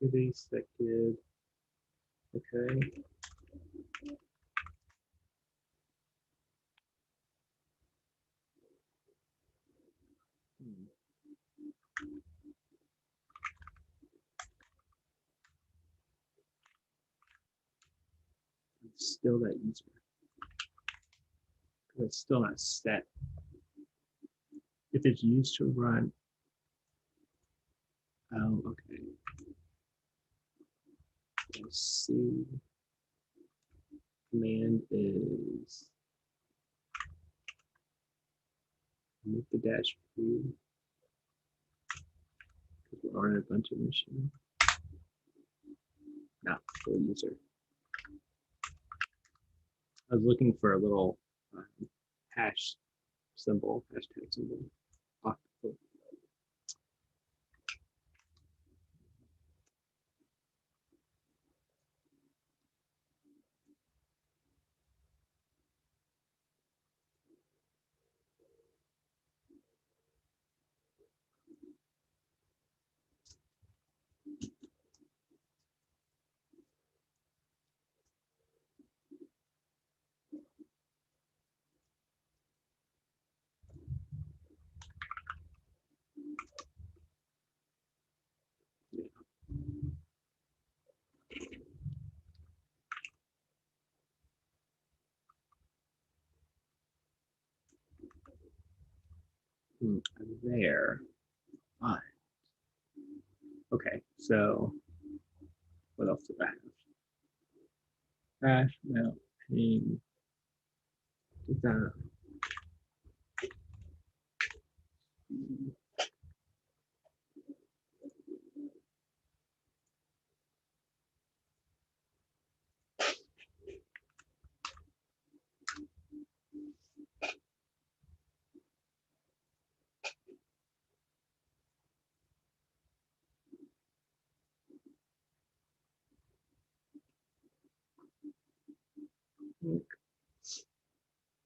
Activity selected. Okay. It's still that user. It's still not set. If it's used to run, oh, okay. Let's see. Command is make the dash view because we're on a bunch of machines. Not full user. I was looking for a little hash symbol, hashtag symbol. There. Fine. Okay, so what else did I have? Hash mount ping. That.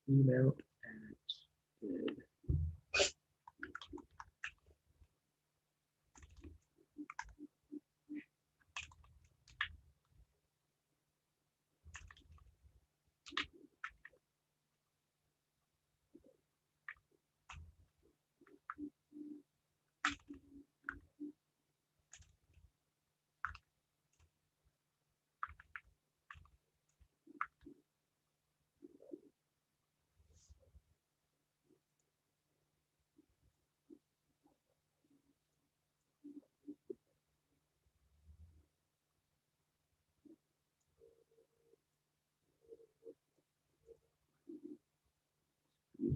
Email at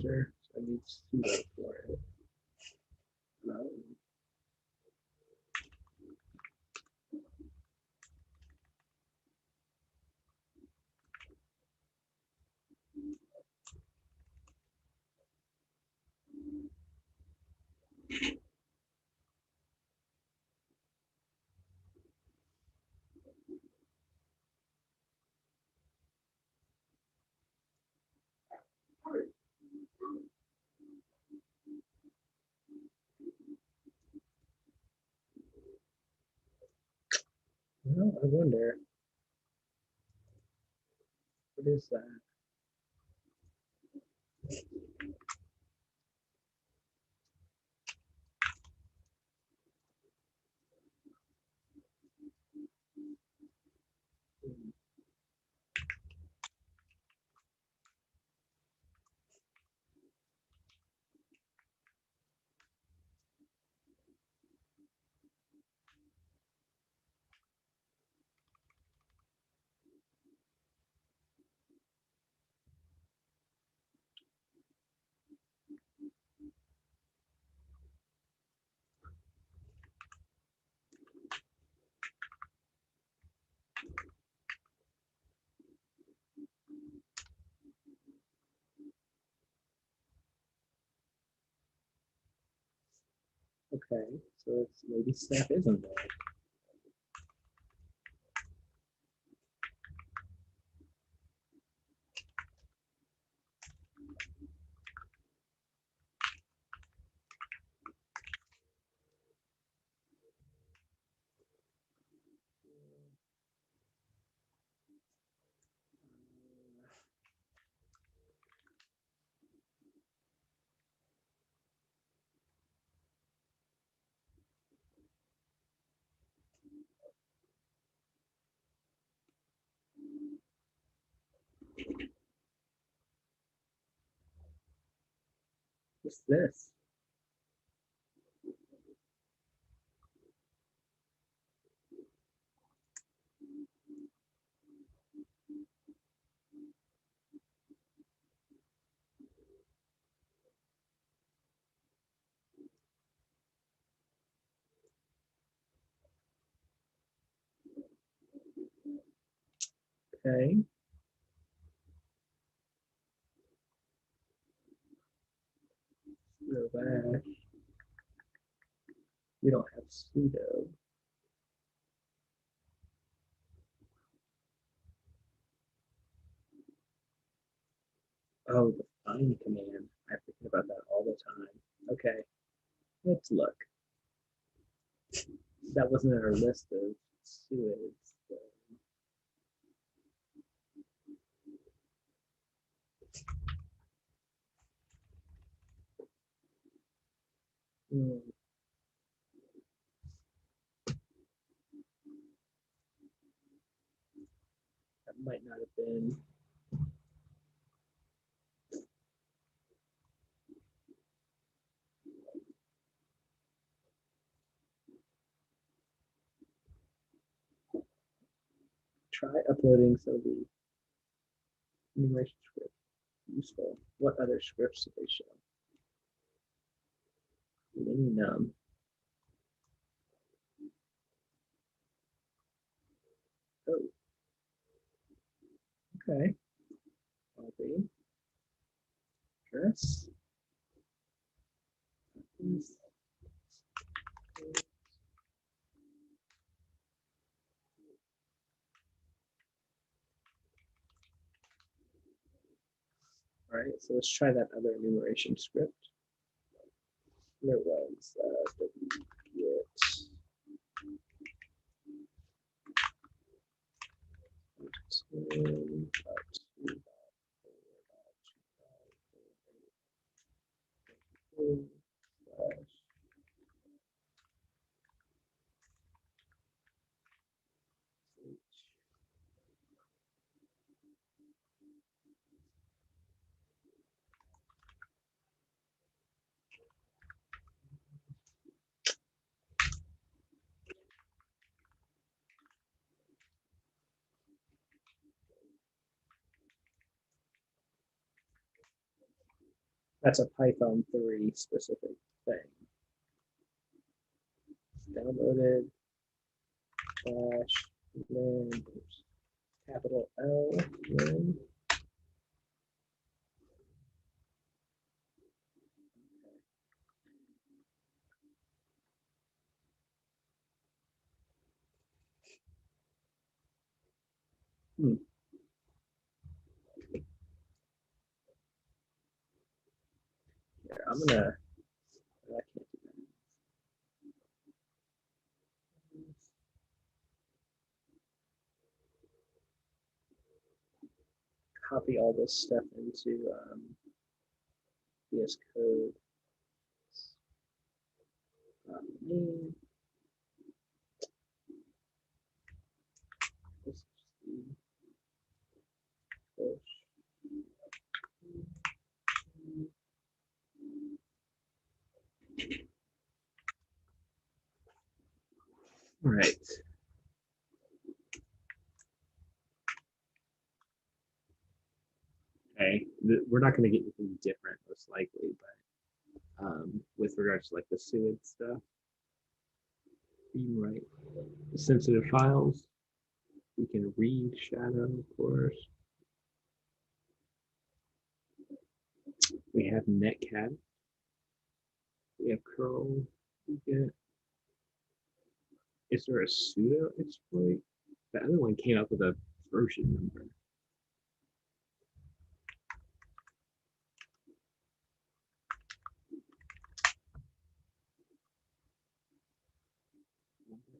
integer, so I need pseudo for it. Well, I wonder, what is that? Okay, so it's maybe step isn't there. What's this? Okay. Go back. We don't have pseudo. Oh, the find command. I forget about that all the time. Okay, let's look. That wasn't in our list of pseudos. So. That might not have been. Try uploading some of the enumeration script. Useful. What other scripts do they show? Mini num. Oh. Okay. Copy. Address. All right, so let's try that other enumeration script. There was wget That's a Python 3 specific thing. Downloaded / lin, capital L lin. Hmm. Here, I'm gonna. I can't do that. Copy all this stuff into VS Code. Name. All right. Okay, we're not going to get anything different, most likely, but with regards to like the sewage stuff, you write sensitive files. We can read shadow, of course. We have netcat. We have curl. We get. Is there a pseudo exploit? The other one came up with a version number.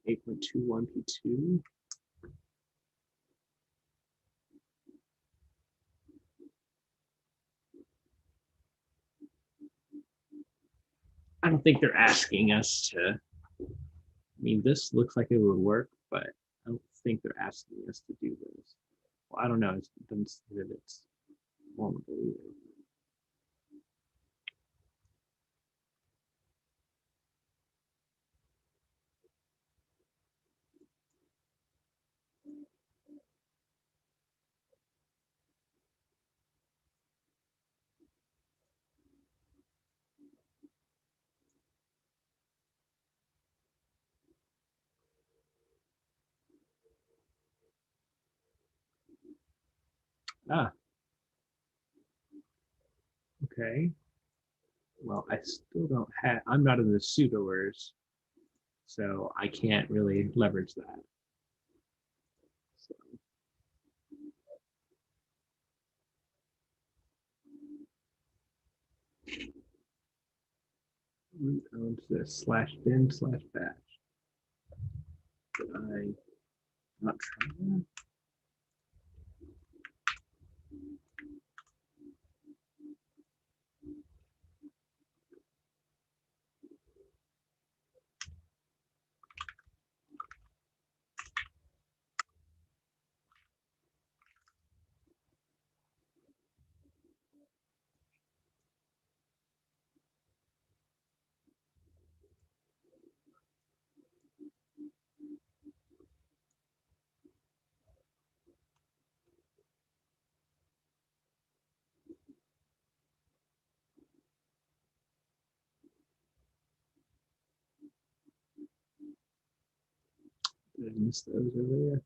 .8.21p2. I don't think they're asking us to. I mean, this looks like it would work, but I don't think they're asking us to do this. Well, I don't know. It doesn't say that it's vulnerable either. Ah, okay. Well, I still don't have, I'm not in the pseudoers, so I can't really leverage that. So. Root owns this /bin/bash. Did I not try that? Did I miss those earlier?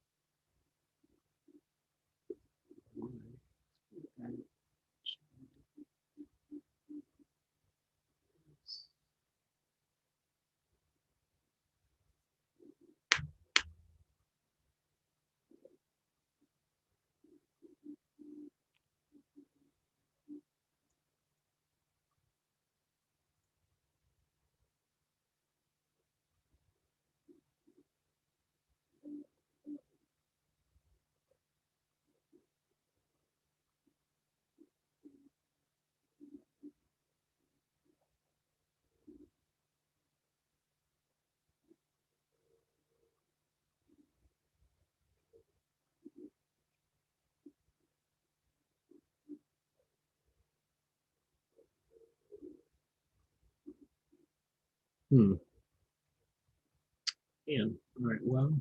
And all right, well.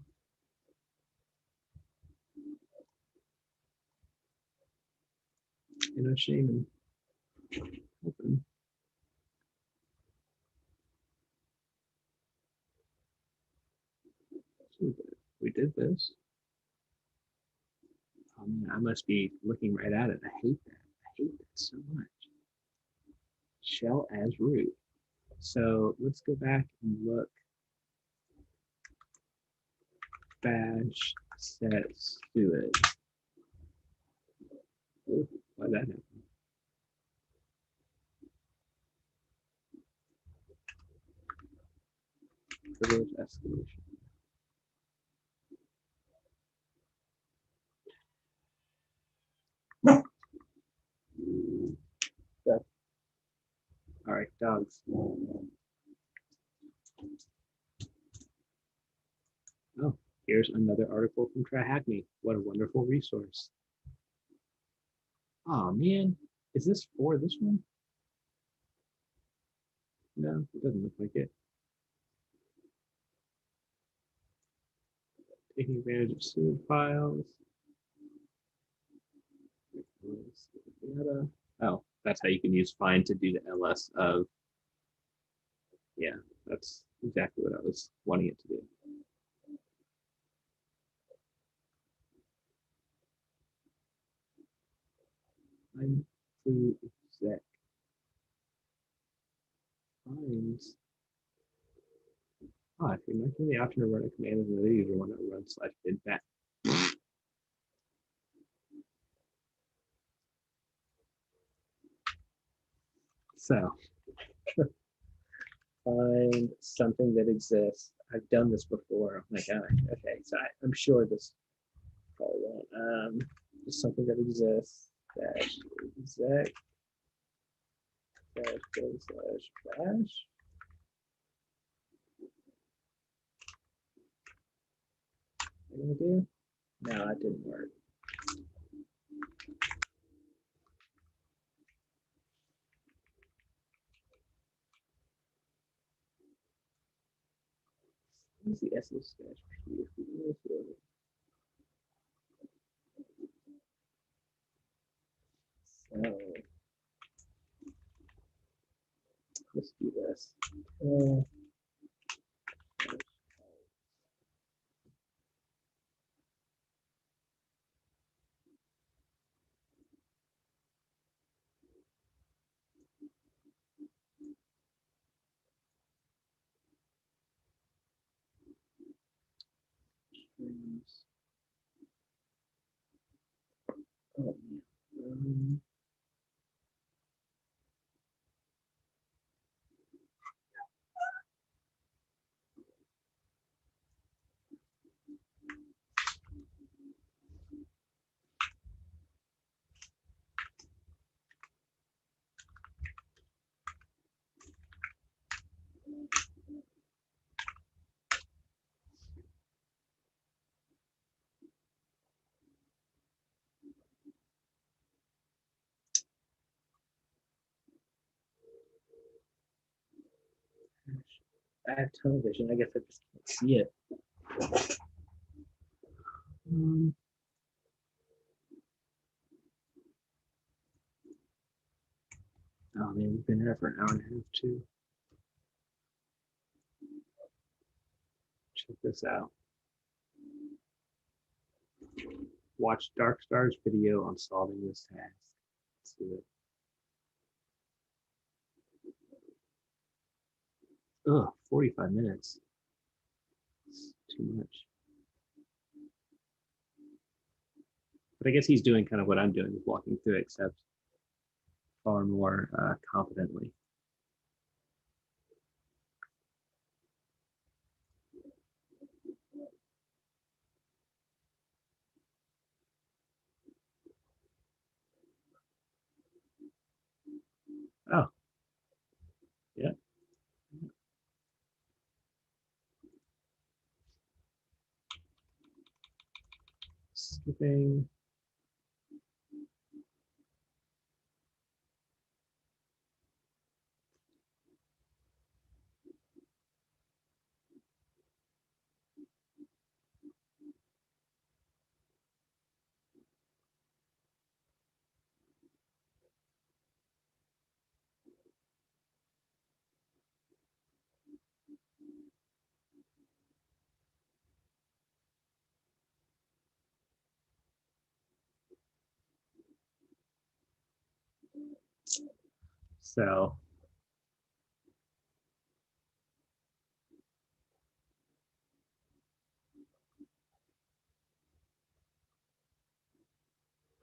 Shame. Open. We did this. Oh man, I must be looking right at it. I hate that. I hate that so much. Shell as root. So let's go back and look. Bash set steward. Why that happen? Privilege escalation. Yeah. All right, dogs. Oh, here's another article from TryHackMe. What a wonderful resource. Oh man, is this for this one? No, it doesn't look like it. Taking advantage of steward files. Oh, that's how you can use find to do the ls of. Yeah, that's exactly what I was wanting it to do. Find to exec finds. Ah, if you're making the option to run a command in the user want to run /bin back. So find something that exists. I've done this before. Oh my god. Okay, so I'm sure this probably won't. Something that exists dash exec dash bin slash bash. What am I gonna do? No, that didn't work. What's the sh dash p? So let's do this. Oh, man. I have television. I guess I just can't see it. Oh man, we've been here for an hour and a half too. Check this out. Watch Dark Star's video on solving this task. Let's do it. Ugh, 45 minutes. It's too much. But I guess he's doing kind of what I'm doing, walking through it, except far more competently. Oh, yeah. Skipping. So,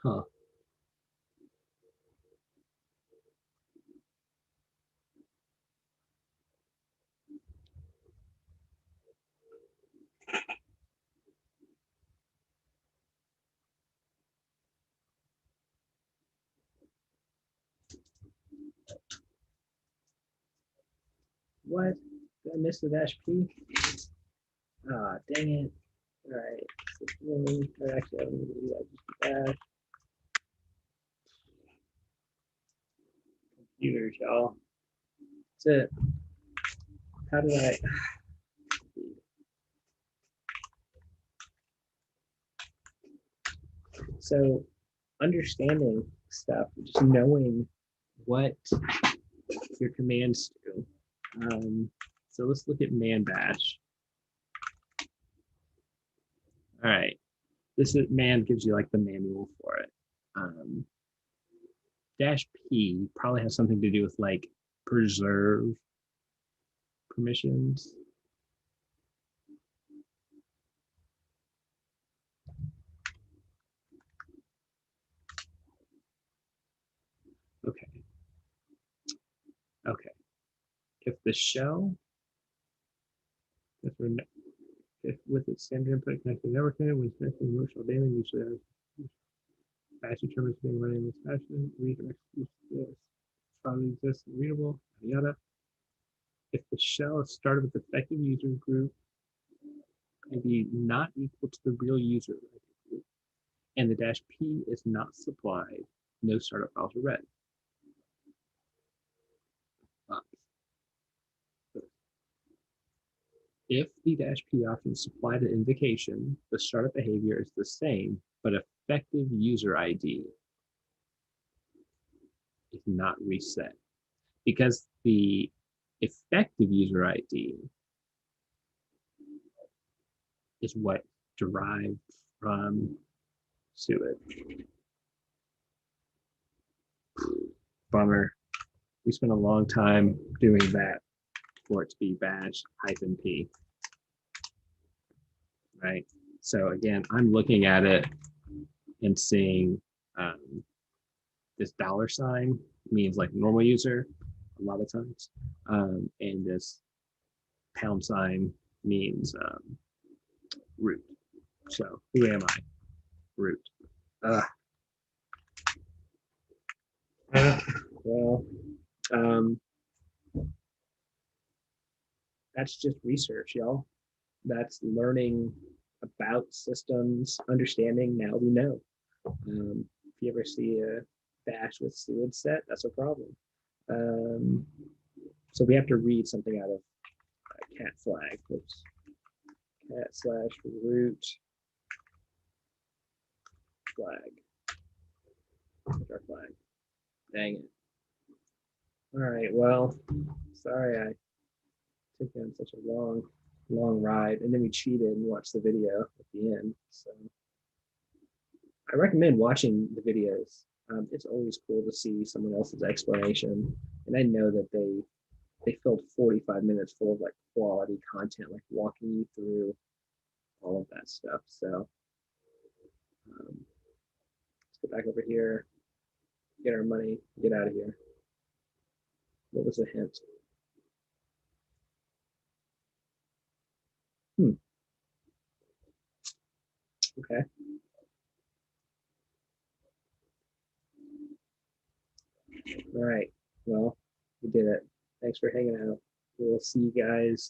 huh. What? Did I miss the dash P? Ah, dang it. All right. Actually, I'm going to do that. Just dash computers, y'all. That's it. How do I? So, understanding stuff, just knowing what your commands do. So let's look at man bash. All right. This is man gives you like the manual for it. Dash P probably has something to do with like preserve permissions. Okay. Okay. If the shell, if with its standard input connected network when it's connected to commercial daily, usually has bash determines being running in this fashion, redirects this probably exists and readable, yada. If the shell is started with effective user group, maybe not equal to the real user group, and the dash P is not supplied, no startup files are read. If the dash P option supplied an indication, the startup behavior is the same, but effective user ID is not reset because the effective user ID is what derived from Suet. Bummer. We spent a long time doing that for it to be bash -p, right? So again, I'm looking at it and seeing this $ means like normal user a lot of times, and this £sign means root. So who am I? Root. Well, um, that's just research, y'all. That's learning about systems, understanding. Now we know. If you ever see a bash with Seward set, that's a problem. So we have to read something out of cat flag. Oops. cat/root flag. What's our flag? Dang it. All right. Well, sorry I took you on such a long ride, and then we cheated and watched the video at the end. So I recommend watching the videos. It's always cool to see someone else's explanation, and I know that they filled 45 minutes full of like quality content, like walking you through all of that stuff. So let's go back over here, get our money, get out of here. What was the hint? Okay. All right. Well, we did it. Thanks for hanging out. We'll see you guys